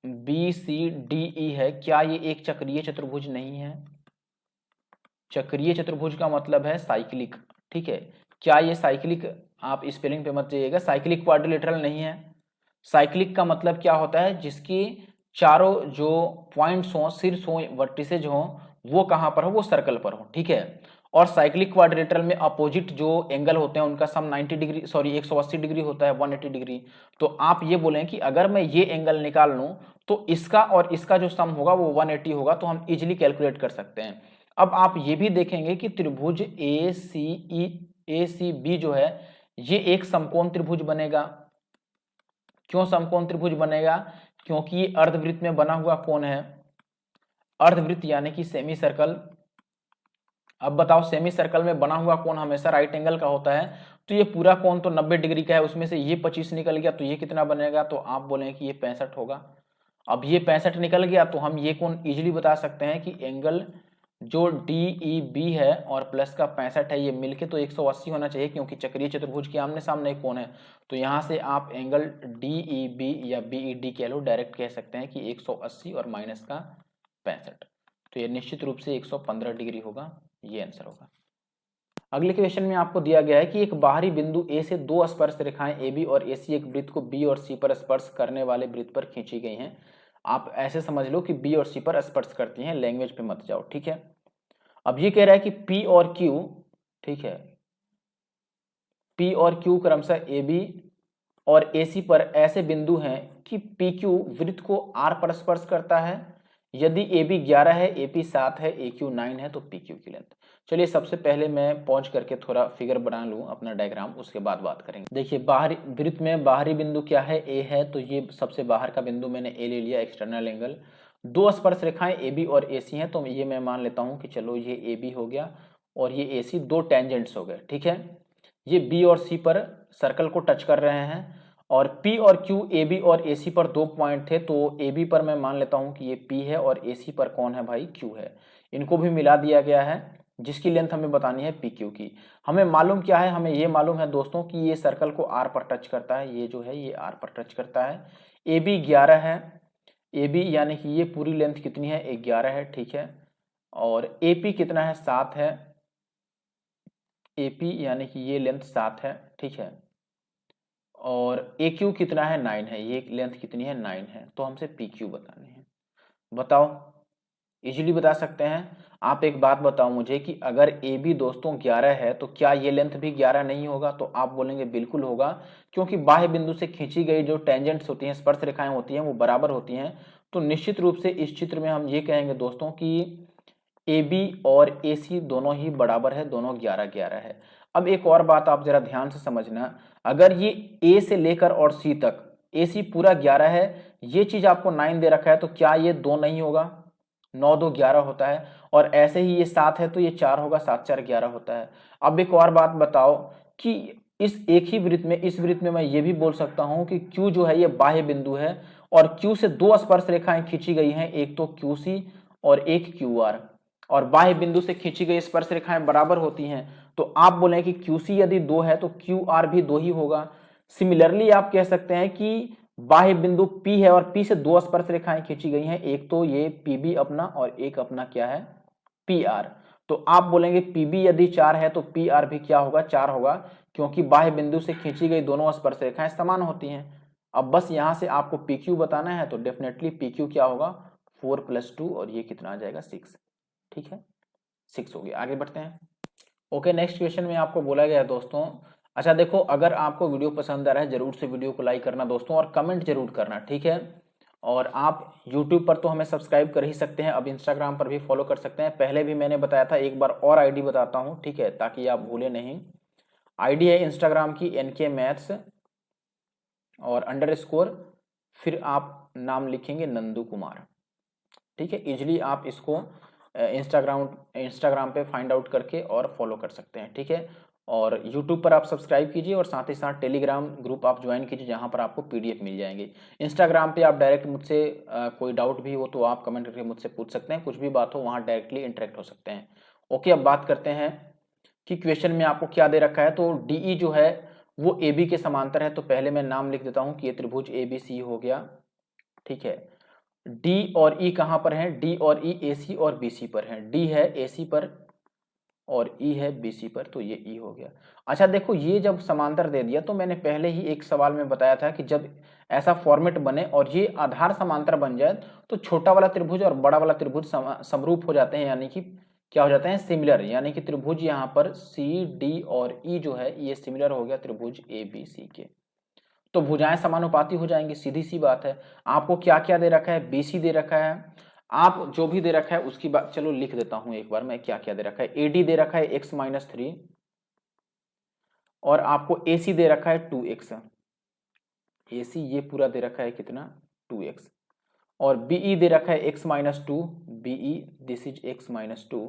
बी सी डी ई है, क्या ये एक चक्रीय चतुर्भुज नहीं है। चक्रीय चतुर्भुज का मतलब है साइक्लिक, ठीक है। क्या ये साइक्लिक, आप स्पेलिंग पे मत जाइएगा, साइक्लिक क्वाड्रिलेटरल नहीं है। साइक्लिक का मतलब क्या होता है, जिसकी चारों जो पॉइंट्स हो, शीर्ष हो, वर्टिसेज हो, वो कहां पर हो, वो सर्कल पर हो, ठीक है। और साइक्लिक क्वाड्रिलेटरल में अपोजिट जो एंगल होते हैं उनका सम 90 डिग्री, सॉरी 180 डिग्री होता है, 180 डिग्री। तो आप ये बोलें कि अगर मैं ये एंगल निकाल लूं तो इसका और इसका जो सम होगा वो 180 होगा, तो हम इजिली कैलकुलेट कर सकते हैं। अब आप ये भी देखेंगे कि त्रिभुज ए सी बी जो है ये एक समकोण त्रिभुज बनेगा। क्यों समकोण त्रिभुज बनेगा, क्योंकि ये अर्धवृत्त में बना हुआ कोण है, अर्धवृत्त यानी कि सेमी सर्कल। अब बताओ, सेमी सर्कल में बना हुआ कोण हमेशा राइट एंगल का होता है, तो ये पूरा कोण तो 90 डिग्री का है, उसमें से ये 25 निकल गया, तो ये कितना बनेगा, तो आप बोलें कि ये 65 होगा। अब ये 65 निकल गया तो हम ये कोण इजीली बता सकते हैं कि एंगल जो डी ई बी है और प्लस का 65 है, ये मिलके तो 180 होना चाहिए, क्योंकि चक्रीय चतुर्भुज के आमने सामने एक कोण है। तो यहाँ से आप एंगल डी ई बी या बी ई डी कह लो, डायरेक्ट कह सकते हैं कि 180 और माइनस का 65, तो ये निश्चित रूप से 115 डिग्री होगा, ये आंसर होगा। अगले क्वेश्चन में आपको दिया गया है कि एक बाहरी बिंदु ए से दो स्पर्श रेखाएं ए बी और ए सी एक वृत्त को बी और सी पर स्पर्श करने वाले वृत्त पर खींची गई हैं। आप ऐसे समझ लो कि बी और सी पर स्पर्श करती हैं, लैंग्वेज पे मत जाओ, ठीक है। अब ये कह रहा है कि पी और क्यू, ठीक है, पी और क्यू क्रमशः ए बी और ए सी पर ऐसे बिंदु हैं कि पी क्यू वृत्त को आर पर स्पर्श करता है। यदि ए बी 11 है, ए पी 7 है, ए क्यू 9 है, तो पी क्यू की लेंथ। चलिए सबसे पहले मैं पहुंच करके थोड़ा फिगर बना लूं अपना डायग्राम, उसके बाद बात करेंगे। देखिए बाहरी वृत्त में बाहरी बिंदु क्या है, ए है, तो ये सबसे बाहर का बिंदु मैंने ए ले लिया, एक्सटर्नल एंगल। दो स्पर्श रेखाएं ए बी और ए सी हैं, तो ये मैं मान लेता हूं कि चलो ये ए बी हो गया और ये ए सी, दो टेंजेंट्स हो गए, ठीक है। ये बी और सी पर सर्कल को टच कर रहे हैं, और P और Q ए बी और ए सी पर दो पॉइंट थे, तो ए बी पर मैं मान लेता हूं कि ये P है और ए सी पर कौन है भाई, Q है। इनको भी मिला दिया गया है, जिसकी लेंथ हमें बतानी है पी क्यू की। हमें मालूम क्या है, हमें ये मालूम है दोस्तों कि ये सर्कल को आर पर टच करता है, ये जो है ये आर पर टच करता है। ए बी 11 है, ए बी यानी कि ये पूरी लेंथ कितनी है, 11 है, ठीक है। और ए पी कितना है, 7 है, ए पी यानी कि ये लेंथ 7 है, ठीक है। और ए क्यू कितना है, 9 है, ये लेंथ कितनी है, 9 है। तो हमसे पी क्यू बतानी है। बताओ, इजीली बता सकते हैं। आप एक बात बताओ मुझे कि अगर ए बी दोस्तों 11 है तो क्या ये लेंथ भी 11 नहीं होगा? तो आप बोलेंगे बिल्कुल होगा, क्योंकि बाह्य बिंदु से खींची गई जो टेंजेंट्स होती हैं, स्पर्श रेखाएं होती हैं, वो बराबर होती हैं। तो निश्चित रूप से इस चित्र में हम ये कहेंगे दोस्तों कि ए बी और ए सी दोनों ही बराबर है, दोनों 11-11 है। अब एक और बात आप जरा ध्यान से समझना, अगर ये ए से लेकर और सी तक ए सी पूरा 11 है, ये चीज आपको 9 दे रखा है, तो क्या ये 2 नहीं होगा? 9 2 11 होता है। और ऐसे ही ये 7 है तो ये 4 होगा, 7 4 11 होता है। अब एक और बात बताओ कि इस एक ही वृत्त में, इस वृत्त में मैं ये भी बोल सकता हूं कि Q जो है ये बाह्य बिंदु है और Q से दो स्पर्श रेखाएं खींची गई हैं, एक तो QC और एक QR। और बाह्य बिंदु से खींची गई स्पर्श रेखाएं बराबर होती हैं, तो आप बोले कि QC यदि 2 है तो QR भी 2 ही होगा। सिमिलरली आप कह सकते हैं कि बाह्य बिंदु P है और P से दो स्पर्श रेखाएं खींची गई हैं, एक तो ये PB अपना और एक अपना क्या है, PR। तो आप बोलेंगे PB यदि 4 है तो PR भी क्या होगा, 4 होगा, क्योंकि बाह्य बिंदु से खींची गई दोनों स्पर्श रेखाएं समान होती हैं। अब बस यहां से आपको PQ बताना है, तो डेफिनेटली PQ क्या होगा, 4 + 2, और ये कितना आ जाएगा, 6। ठीक है, 6 हो गया। आगे बढ़ते हैं। ओके, नेक्स्ट क्वेश्चन में आपको बोला गया है दोस्तों, अच्छा देखो, अगर आपको वीडियो पसंद आ रहा है जरूर से वीडियो को लाइक करना दोस्तों, और कमेंट जरूर करना, ठीक है। और आप यूट्यूब पर तो हमें सब्सक्राइब कर ही सकते हैं, अब इंस्टाग्राम पर भी फॉलो कर सकते हैं। पहले भी मैंने बताया था, एक बार और आईडी बताता हूँ, ठीक है, ताकि आप भूले नहीं। आईडी है इंस्टाग्राम की NK मैथ्स और _ फिर आप नाम लिखेंगे नंदू कुमार, ठीक है। इजिली आप इसको इंस्टाग्राम पे फाइंड आउट करके और फॉलो कर सकते हैं, ठीक है। और यूट्यूब पर आप सब्सक्राइब कीजिए और साथ ही साथ टेलीग्राम ग्रुप आप ज्वाइन कीजिए, जहां पर आपको PDF मिल जाएंगे। इंस्टाग्राम पे आप डायरेक्ट मुझसे कोई डाउट भी हो तो आप कमेंट करके मुझसे पूछ सकते हैं, कुछ भी बात हो वहां डायरेक्टली इंटरेक्ट हो सकते हैं। ओके, अब बात करते हैं कि क्वेश्चन में आपको क्या दे रखा है। तो DE जो है वो AB के समांतर है, तो पहले मैं नाम लिख देता हूँ कि ये त्रिभुज ABC हो गया, ठीक है। D और E कहां पर है, D और E AC और BC पर है। D है AC पर और E है BC पर, तो ये E हो गया। अच्छा देखो, ये जब समांतर दे दिया तो मैंने पहले ही एक सवाल में बताया था कि जब ऐसा फॉर्मेट बने और ये आधार समांतर बन जाए तो छोटा वाला त्रिभुज और बड़ा वाला त्रिभुज समरूप हो जाते हैं, यानी कि क्या हो जाते हैं, सिमिलर। यानी कि त्रिभुज यहाँ पर CD और E जो है ये सिमिलर हो गया त्रिभुज ABC के, तो भुजाएं समानुपाती हो जाएंगी, सीधी सी बात है। आपको क्या क्या दे रखा है, BC दे रखा है, आप जो भी दे रखा है उसकी बात चलो लिख देता हूं एक बार मैं, क्या क्या दे रखा है। AD दे रखा है x-3 और आपको AC दे रखा है 2x। AC ये पूरा दे रखा है कितना, 2x। और BE दे रखा है x-2, BE this is x-2।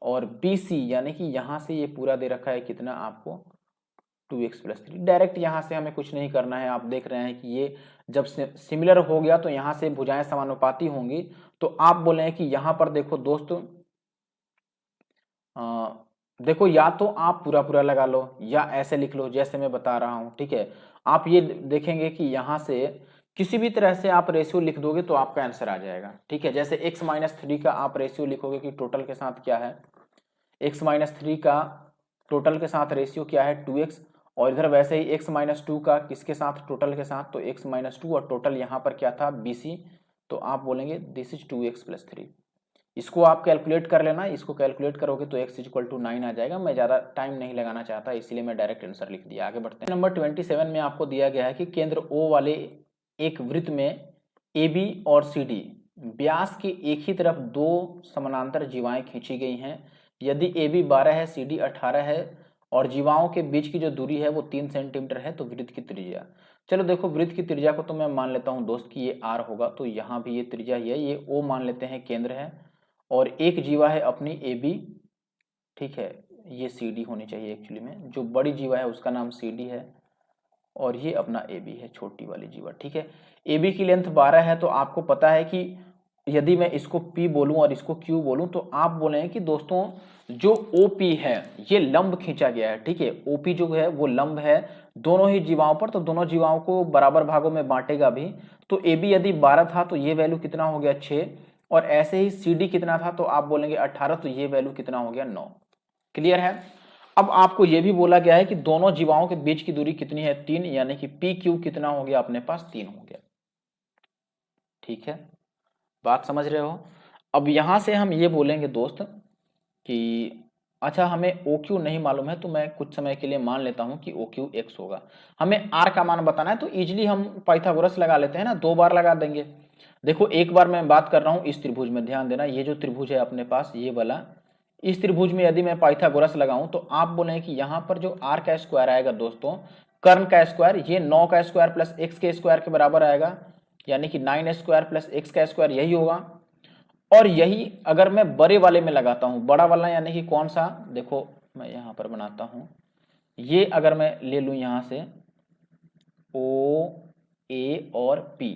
और BC यानी कि यहां से ये पूरा दे रखा है कितना आपको, 2x + 3। डायरेक्ट यहाँ से हमें कुछ नहीं करना है, आप देख रहे हैं कि ये जब सिमिलर हो गया तो यहाँ से भुजाएं समानुपाती होंगी। तो आप बोले कि यहाँ पर देखो दोस्तों, देखो या तो आप पूरा पूरा लगा लो या ऐसे लिख लो जैसे मैं बता रहा हूँ, ठीक है। आप ये देखेंगे कि यहाँ से किसी भी तरह से आप रेशियो लिख दोगे तो आपका आंसर आ जाएगा, ठीक है। जैसे x-3 का आप रेशियो लिखोगे कि टोटल के साथ क्या है, x-3 का टोटल के साथ रेशियो क्या है, 2x। और इधर वैसे ही x-2 का किसके साथ, टोटल के साथ, तो x-2 और टोटल यहाँ पर क्या था, BC। तो आप बोलेंगे दिस इज 2x + 3। इसको आप कैलकुलेट कर लेना, इसको कैलकुलेट करोगे तो x = 9 आ जाएगा। मैं ज़्यादा टाइम नहीं लगाना चाहता, इसलिए मैं डायरेक्ट आंसर लिख दिया। आगे बढ़ते हैं। नंबर 27 में आपको दिया गया है कि केंद्र O वाले एक वृत्त में AB और CD व्यास के एक ही तरफ दो समानांतर जीवाएं खींची गई हैं। यदि AB 12 है, CD 18 है और जीवाओं के बीच की जो दूरी है वो 3 सेंटीमीटर है, तो वृत्त की त्रिज्या। चलो देखो, वृत्त की त्रिज्या को तो मैं मान लेता हूँ दोस्त कि ये R होगा, तो यहाँ भी ये त्रिज्या ही है, ये O मान लेते हैं केंद्र है। और एक जीवा है अपनी AB, ठीक है, ये CD होनी चाहिए एक्चुअली में, जो बड़ी जीवा है उसका नाम CD है और ये अपना AB है, छोटी वाली जीवा, ठीक है। AB की लेंथ 12 है, तो आपको पता है कि यदि मैं इसको P बोलूं और इसको Q बोलूं तो आप बोलेंगे कि दोस्तों जो OP है ये लंब खींचा गया है, ठीक है। OP जो है वो लंब है दोनों ही जीवाओं पर, तो दोनों जीवाओं को बराबर भागों में बांटेगा भी। तो AB यदि 12 था तो ये वैल्यू कितना हो गया 6, और ऐसे ही CD कितना था तो आप बोलेंगे 18, तो ये वैल्यू कितना हो गया 9। क्लियर है। अब आपको ये भी बोला गया है कि दोनों जीवाओं के बीच की दूरी कितनी है 3, यानी कि PQ कितना हो गया अपने पास 3 हो गया। ठीक है, बात समझ रहे हो। अब यहां से हम ये बोलेंगे दोस्त कि अच्छा हमें OQ नहीं मालूम है, तो मैं कुछ समय के लिए मान लेता हूं कि OQ x होगा। हमें R का मान बताना है तो इजीली हम पाइथागोरस लगा लेते हैं ना, 2 बार लगा देंगे। देखो एक बार मैं बात कर रहा हूं इस त्रिभुज में, ध्यान देना ये जो त्रिभुज है अपने पास ये वाला, इस त्रिभुज में यदि मैं पाइथागोरस लगाऊं तो आप बोले कि यहाँ पर जो R का स्क्वायर आएगा दोस्तों, कर्ण का स्क्वायर, ये 9 का स्क्वायर प्लस x के स्क्वायर के बराबर आएगा, यानी कि 9 स्क्वायर प्लस x का स्क्वायर, यही होगा। और यही अगर मैं बड़े वाले में लगाता हूं, बड़ा वाला यानी कि कौन सा, देखो मैं यहां पर बनाता हूं, ये अगर मैं ले लूं यहां से O A और P,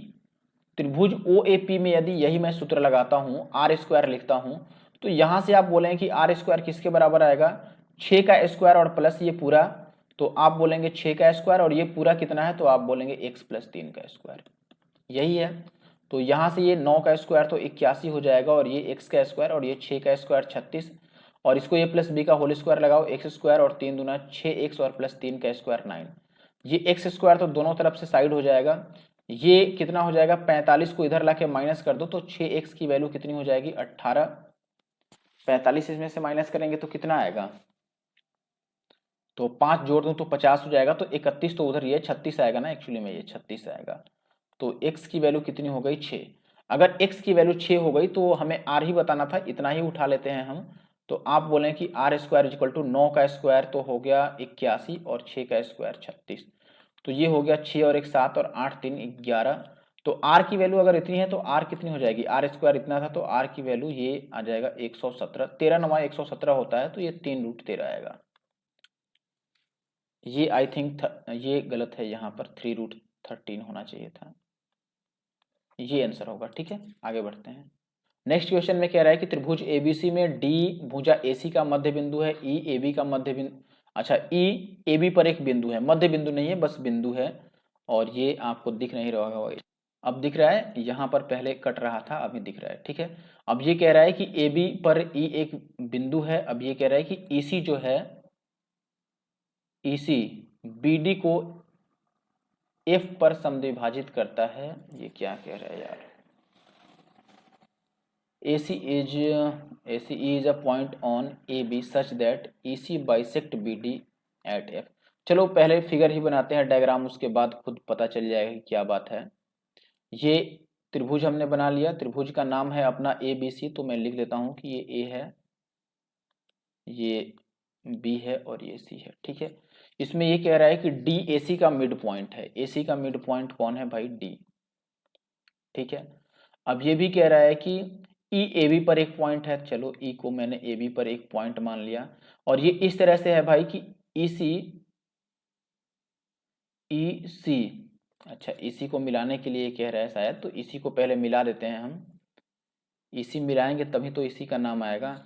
त्रिभुज OAP में यदि यही मैं सूत्र लगाता हूं, R स्क्वायर लिखता हूं, तो यहां से आप बोलेंगे कि R स्क्वायर किसके बराबर आएगा 6 का स्क्वायर और प्लस ये पूरा, तो आप बोलेंगे 6 का स्क्वायर, और ये पूरा कितना है तो आप बोलेंगे x प्लस 3 का स्क्वायर, यही है। तो यहां से ये 9 का स्क्वायर तो 81 हो जाएगा, और ये x का स्क्वायर, और ये 6 का स्क्वायर 36, और इसको ये प्लस b का होल स्क्वायर लगाओ, x स्क्वायर और 3 दूना 6x और प्लस 3 का स्क्वायर 9, ये x स्क्वायर तो दोनों तरफ से साइड हो जाएगा, ये कितना हो जाएगा 45 को इधर लाके माइनस कर दो तो 6x की वैल्यू कितनी हो जाएगी 18, 45 इसमें से माइनस करेंगे तो कितना आएगा, तो 5 जोड़ दूं तो 50 हो जाएगा, तो 31, तो उधर ये 36 आएगा ना, एक्चुअली में ये 36 आएगा। तो x की वैल्यू कितनी हो गई 6। अगर x की वैल्यू 6 हो गई तो हमें r ही बताना था, इतना ही उठा लेते हैं हम। तो आप बोलें कि R स्क्वायर इक्वल टू 9 का स्क्वायर तो हो गया 81 और 6 का स्क्वायर 36, तो ये हो गया 6 और 1 7 और 8 3 11। तो R की वैल्यू अगर इतनी है तो R कितनी हो जाएगी, R स्क्वायर इतना था तो R की वैल्यू ये आ जाएगा 117, 13 9 117 होता है, तो ये 3√13 आएगा। ये आई थिंक ये गलत है, यहाँ पर 3√13 होना चाहिए था, ये आंसर होगा। ठीक है, आगे बढ़ते हैं। नेक्स्ट क्वेश्चन में कह रहा है कि त्रिभुज ABC में D भुजा AC का मध्य बिंदु है, E AB का मध्य बिंदु, अच्छा E AB पर एक बिंदु है, मध्य बिंदु नहीं है बस बिंदु है, और ये आपको दिख नहीं रहा होगा, अब दिख रहा है, यहाँ पर पहले कट रहा था अभी दिख रहा है। ठीक है, अब ये कह रहा है कि AB पर E एक बिंदु है, अब ये कह रहा है कि EC जो है, EC BD को F पर समद्विभाजित करता है। ये क्या कह रहा है यार, AC is a point on AB such that EC bisect BD at F। चलो पहले फिगर ही बनाते हैं डायग्राम, उसके बाद खुद पता चल जाएगा कि क्या बात है। ये त्रिभुज हमने बना लिया, त्रिभुज का नाम है अपना ABC, तो मैं लिख लेता हूं कि ये A है, ये B है और ये C है। ठीक है, इसमें ये कह रहा है कि D AC का मिड पॉइंट है, AC का मिड पॉइंट कौन है भाई D। ठीक है, अब ये भी कह रहा है कि E AB पर एक पॉइंट है, चलो E को मैंने AB पर एक पॉइंट मान लिया, और ये इस तरह से है भाई कि EC, अच्छा EC को मिलाने के लिए कह रहा है शायद, तो EC को पहले मिला देते हैं हम, EC मिलाएंगे तभी तो EC का नाम आएगा।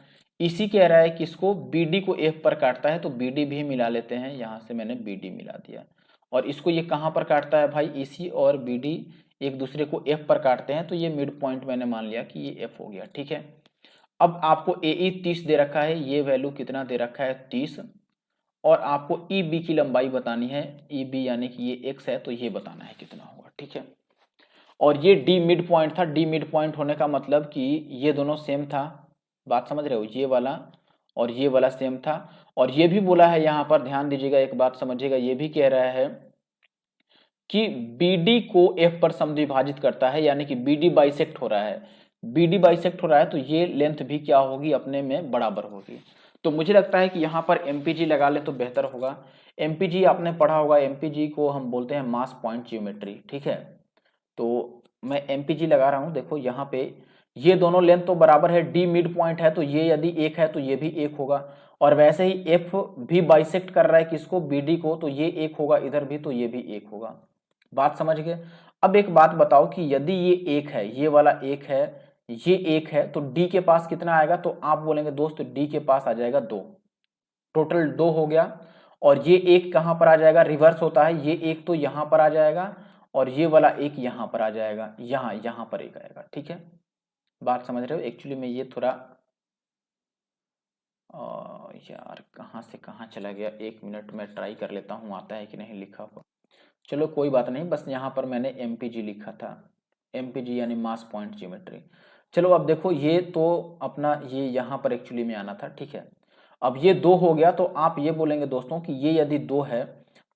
EC कह रहा है कि इसको BD को F पर काटता है, तो BD भी मिला लेते हैं, यहाँ से मैंने BD मिला दिया, और इसको ये कहाँ पर काटता है भाई, EC और BD एक दूसरे को F पर काटते हैं, तो ये मिड पॉइंट मैंने मान लिया कि ये F हो गया। ठीक है, अब आपको AE 30 दे रखा है, ये वैल्यू कितना दे रखा है 30, और आपको EB की लंबाई बतानी है, EB यानी कि ये x है, तो ये बताना है कितना होगा। ठीक है, और ये D मिड पॉइंट था, D मिड पॉइंट होने का मतलब कि ये दोनों सेम था, बात समझ रहे हो, ये वाला और ये वाला सेम था। और ये भी बोला है यहाँ पर, ध्यान दीजिएगा एक बात समझिएगा, ये भी कह रहा है कि BD को F पर समद्विभाजित करता है, यानी कि BD बाइसेक्ट हो रहा है, BD बाइसेक्ट हो रहा है, तो ये लेंथ भी क्या होगी अपने में बराबर होगी। तो मुझे लगता है कि यहाँ पर MPG लगा ले तो बेहतर होगा। MPG आपने पढ़ा होगा, MPG को हम बोलते हैं मास पॉइंट ज्योमेट्री। ठीक है, तो मैं MPG लगा रहा हूँ, देखो यहाँ पे ये दोनों लेंथ तो बराबर है, D मिड पॉइंट है, तो ये यदि एक है तो ये भी एक होगा, और वैसे ही F भी बाइसेक्ट कर रहा है किसको, BD को, तो ये एक होगा इधर भी, तो ये भी एक होगा। बात समझ गए। अब एक बात बताओ कि यदि ये एक है, ये वाला एक है, ये 1 है तो डी के पास कितना आएगा, तो आप बोलेंगे दोस्त डी के पास आ जाएगा 2, टोटल 2 हो गया। और ये 1 कहां पर आ जाएगा, रिवर्स होता है, ये 1 तो यहां पर आ जाएगा और ये वाला 1 यहां पर आ जाएगा, यहां पर एक आएगा। ठीक है, बात समझ रहे हो। एक्चुअली में ये थोड़ा यार कहाँ से कहाँ चला गया, 1 मिनट में ट्राई कर लेता हूँ आता है कि नहीं लिखा हुआ। चलो कोई बात नहीं, बस यहाँ पर मैंने MPG लिखा था, MPG यानी मास पॉइंट ज्योमेट्री। चलो अब देखो ये तो अपना ये यहाँ पर एक्चुअली में आना था। ठीक है, अब ये 2 हो गया तो आप ये बोलेंगे दोस्तों कि ये यदि 2 है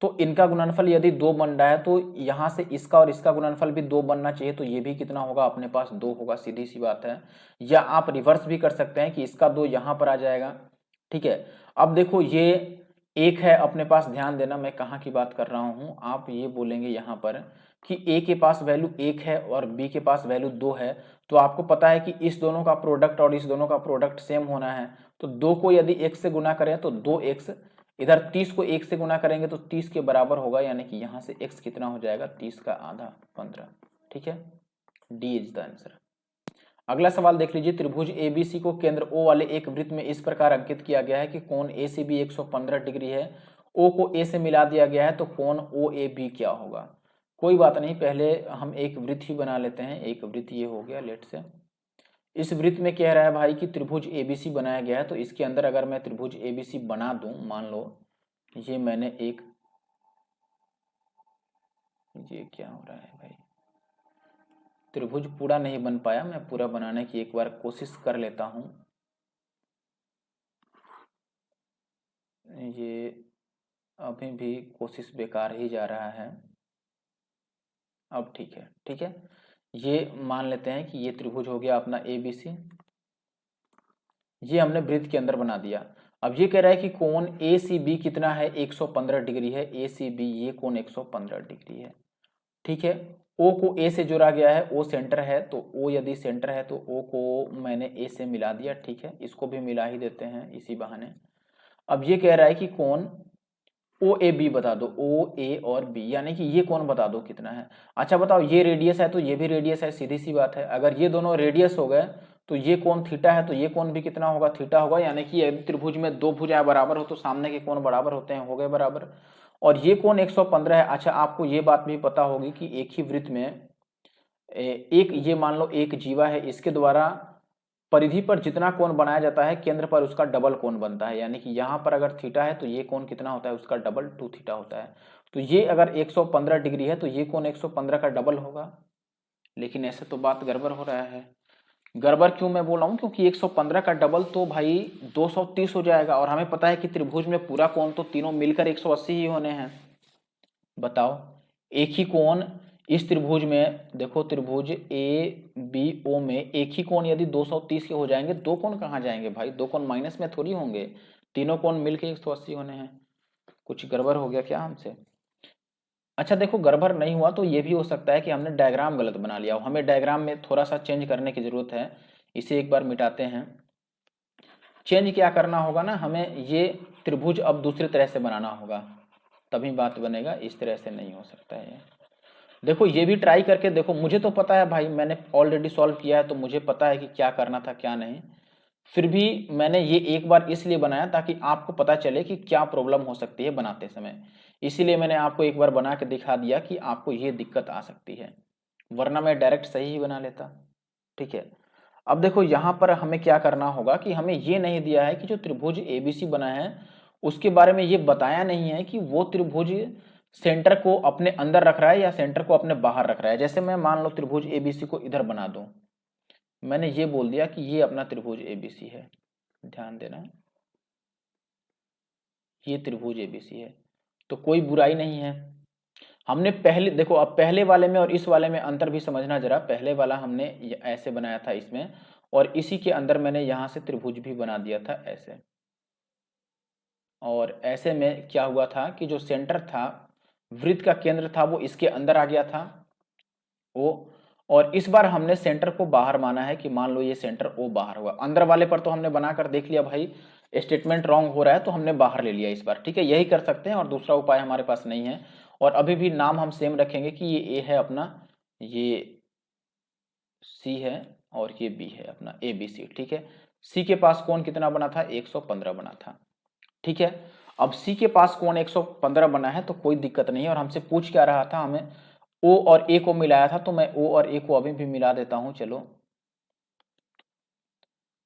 तो इनका गुणनफल यदि 2 बन रहा है तो यहाँ से इसका और इसका गुणनफल भी 2 बनना चाहिए, तो ये भी कितना होगा, अपने पास 2 होगा, सीधी सी बात है। या आप रिवर्स भी कर सकते हैं कि इसका 2 यहाँ पर आ जाएगा। ठीक है, अब देखो ये 1 है अपने पास, ध्यान देना मैं कहाँ की बात कर रहा हूँ। आप ये बोलेंगे यहाँ पर कि A के पास वैल्यू 1 है और B के पास वैल्यू 2 है, तो आपको पता है कि इस दोनों का प्रोडक्ट और इस दोनों का प्रोडक्ट सेम होना है। तो 2 को यदि 1 से गुना करें तो 2x, इधर 30 को 1 से गुना करेंगे तो 30 के बराबर होगा, यानी कि यहाँ से x कितना हो जाएगा, 30 का आधा 15। ठीक है, डी इज द आंसर। अगला सवाल देख लीजिए, त्रिभुज ABC को केंद्र O वाले एक वृत्त में इस प्रकार अंकित किया गया है कि कोण ACB 115 डिग्री है, O को A से मिला दिया गया है, तो कोण OAB क्या होगा। कोई बात नहीं, पहले हम एक वृत्त ही बना लेते हैं। एक वृत्त ये हो गया, लेट से इस वृत्त में कह रहा है भाई कि त्रिभुज ABC बनाया गया है, तो इसके अंदर अगर मैं त्रिभुज ABC बना दूं, मान लो ये मैंने एक, ये क्या हो रहा है भाई, त्रिभुज पूरा नहीं बन पाया, मैं पूरा बनाने की एक बार कोशिश कर लेता हूं। ये अभी भी कोशिश बेकार ही जा रहा है। अब ठीक है, ठीक है, ये मान लेते हैं कि ये त्रिभुज हो गया अपना ABC, ये हमने वृत्त के अंदर बना दिया। अब ये कह रहा है कि कोण ACB कितना है, 115 डिग्री है। ACB ये कोण 115 डिग्री है। ठीक है, O को A से जोड़ा गया है, O सेंटर है, तो O यदि सेंटर है तो O को मैंने A से मिला दिया। ठीक है, इसको भी मिला ही देते हैं इसी बहाने। अब ये कह रहा है कि कोण OAB बता दो, OA और B, यानी कि ये कोण बता दो कितना है। अच्छा बताओ, ये रेडियस है तो ये भी रेडियस है, सीधी सी बात है। अगर ये दोनों रेडियस हो गए तो ये कोण थीटा है, तो ये कोण भी कितना होगा, थीटा होगा। यानी कि यदि त्रिभुज में 2 भुजाएं बराबर हो तो सामने के कोण बराबर होते हैं, हो गए बराबर। और ये कोण 115 है। अच्छा आपको ये बात भी पता होगी कि एक ही वृत्त में एक, ये मान लो एक जीवा है, इसके द्वारा परिधि पर जितना कोण बनाया जाता है केंद्र पर उसका डबल कोण बनता है। यानी कि यहाँ पर अगर थीटा है तो ये कोण कितना होता है, उसका डबल 2 थीटा होता है। तो ये अगर 115 डिग्री है तो ये कोण 115 का डबल होगा। लेकिन ऐसे तो बात गड़बड़ हो रहा है। गड़बड़ क्यों मैं बोल रहा हूँ, क्योंकि 115 का डबल तो भाई 230 हो जाएगा, और हमें पता है कि त्रिभुज में पूरा कोण तो तीनों मिलकर 180 ही होने हैं। बताओ, एक ही कोण इस त्रिभुज में, देखो त्रिभुज ABO में एक ही कोण यदि 230 के हो जाएंगे, 2 कोण कहाँ जाएंगे भाई, 2 कोण माइनस में थोड़ी होंगे, तीनों कोण मिलके 180 होने हैं। कुछ गड़बड़ हो गया क्या हमसे। अच्छा देखो, गड़बड़ नहीं हुआ तो ये भी हो सकता है कि हमने डायग्राम गलत बना लिया हो, हमें डायग्राम में थोड़ा सा चेंज करने की जरूरत है। इसे एक बार मिटाते हैं। चेंज क्या करना होगा ना, हमें ये त्रिभुज अब दूसरी तरह से बनाना होगा, तभी बात बनेगा, इस तरह से नहीं हो सकता है। देखो ये भी ट्राई करके देखो, मुझे तो पता है भाई, मैंने ऑलरेडी सॉल्व किया है तो मुझे पता है कि क्या करना था क्या नहीं। फिर भी मैंने ये एक बार इसलिए बनाया ताकि आपको पता चले कि क्या प्रॉब्लम हो सकती है बनाते समय। इसीलिए मैंने आपको एक बार बना के दिखा दिया कि आपको ये दिक्कत आ सकती है, वरना मैं डायरेक्ट सही ही बना लेता। ठीक है, अब देखो यहाँ पर हमें क्या करना होगा कि हमें ये नहीं दिया है कि जो त्रिभुज ABC बना है उसके बारे में ये बताया नहीं है कि वो त्रिभुज सेंटर को अपने अंदर रख रहा है या सेंटर को अपने बाहर रख रहा है। जैसे मैं मान लो त्रिभुज ABC को इधर बना दूं, मैंने ये बोल दिया कि ये अपना त्रिभुज ABC है, ध्यान देना, ये त्रिभुज ABC है, तो कोई बुराई नहीं है। हमने पहले देखो, अब पहले वाले में और इस वाले में अंतर भी समझना जरा। पहले वाला हमने ऐसे बनाया था इसमें, और इसी के अंदर मैंने यहां से त्रिभुज भी बना दिया था ऐसे। और ऐसे में क्या हुआ था कि जो सेंटर था, वृत्त का केंद्र था, वो इसके अंदर आ गया था O, और इस बार हमने सेंटर को बाहर माना है कि मान लो ये सेंटर O बाहर हुआ। अंदर वाले पर तो हमने बनाकर देख लिया भाई, स्टेटमेंट रॉन्ग हो रहा है तो हमने बाहर ले लिया इस बार। ठीक है, यही कर सकते हैं और दूसरा उपाय हमारे पास नहीं है। और अभी भी नाम हम सेम रखेंगे कि ये A है अपना, ये C है, और ये बी है अपना ए बी सी, ठीक है। सी के पास कोण कितना बना था, 115 बना था, ठीक है। अब सी के पास कोण 115 बना है तो कोई दिक्कत नहीं है, और हमसे पूछ क्या रहा था, हमें ओ और ए को मिलाया था, तो मैं ओ और ए को अभी भी मिला देता हूं। चलो,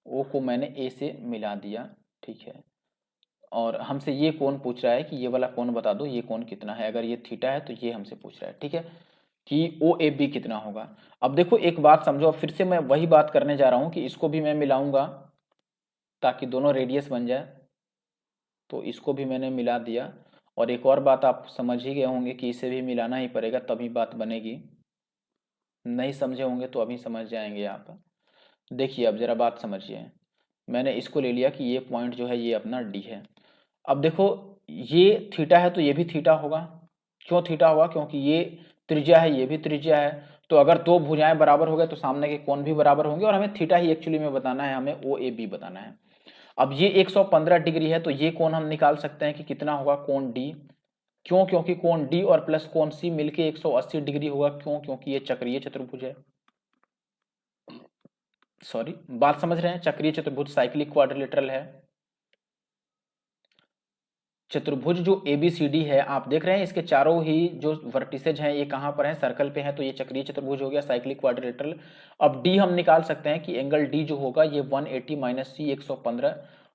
ओ को मैंने ए से मिला दिया, ठीक है। और हमसे ये कोण पूछ रहा है कि ये वाला कोण बता दो, ये कोण कितना है। अगर ये थीटा है तो ये हमसे पूछ रहा है, ठीक है, कि ओ ए बी कितना होगा। अब देखो एक बात समझो, फिर से मैं वही बात करने जा रहा हूं कि इसको भी मैं मिलाऊंगा ताकि दोनों रेडियस बन जाए, तो इसको भी मैंने मिला दिया। और एक और बात आप समझ ही गए होंगे कि इसे भी मिलाना ही पड़ेगा तभी बात बनेगी, नहीं समझे होंगे तो अभी समझ जाएंगे आप। देखिए अब जरा बात समझिए, मैंने इसको ले लिया कि ये पॉइंट जो है ये अपना डी है। अब देखो ये थीटा है तो ये भी थीटा होगा, क्यों थीटा होगा, क्योंकि ये त्रिज्या है, ये भी त्रिज्या है। तो अगर दो भुजाएं बराबर हो गए तो सामने के कोण भी बराबर होंगे, और हमें थीटा ही एक्चुअली में बताना है, हमें ओ ए बी बताना है। अब ये 115 डिग्री है तो ये कोण हम निकाल सकते हैं कि कितना होगा, कोण डी। क्यों, क्योंकि कोण डी और प्लस कोण सी मिलके 180 डिग्री होगा। क्यों, क्योंकि ये चक्रीय चतुर्भुज है। सॉरी, बात समझ रहे हैं, चक्रीय चतुर्भुज साइक्लिक क्वाड्रिलेटरल है। चतुर्भुज जो ABCD है आप देख रहे हैं, इसके चारों ही जो वर्टिसेज हैं ये कहां पर हैं, सर्कल पे हैं, तो ये चक्रीय चतुर्भुज हो गया, साइक्लिक क्वाड्रिलेटरल। अब डी हम निकाल सकते हैं कि एंगल डी जो होगा ये 180 माइनस सी 115,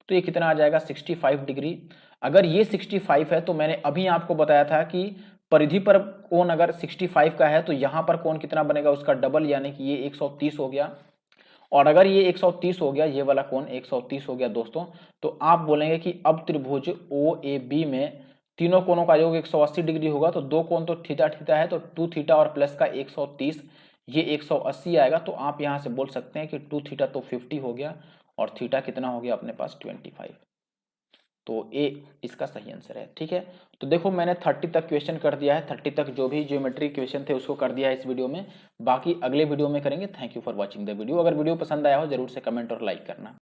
तो ये कितना आ जाएगा, 65 डिग्री। अगर ये 65 है तो मैंने अभी आपको बताया था कि परिधि पर कोण अगर 65 का है तो यहां पर कोण कितना बनेगा, उसका डबल, यानी कि ये 130 हो गया। और अगर ये 130 हो गया, ये वाला कोण 130 हो गया दोस्तों, तो आप बोलेंगे कि अब त्रिभुज ओ ए बी में तीनों कोणों का योग 180 डिग्री होगा, तो दो कोण तो थीटा थीटा है, तो 2 थीटा और प्लस का 130, ये 180 आएगा। तो आप यहां से बोल सकते हैं कि 2 थीटा तो 50 हो गया, और थीटा कितना हो गया अपने पास 25। तो ए इसका सही आंसर है, ठीक है। तो देखो मैंने 30 तक क्वेश्चन कर दिया है, 30 तक जो भी ज्योमेट्री क्वेश्चन थे उसको कर दिया है इस वीडियो में, बाकी अगले वीडियो में करेंगे। Thank you for watching the video. अगर वीडियो पसंद आया हो जरूर से कमेंट और लाइक करना।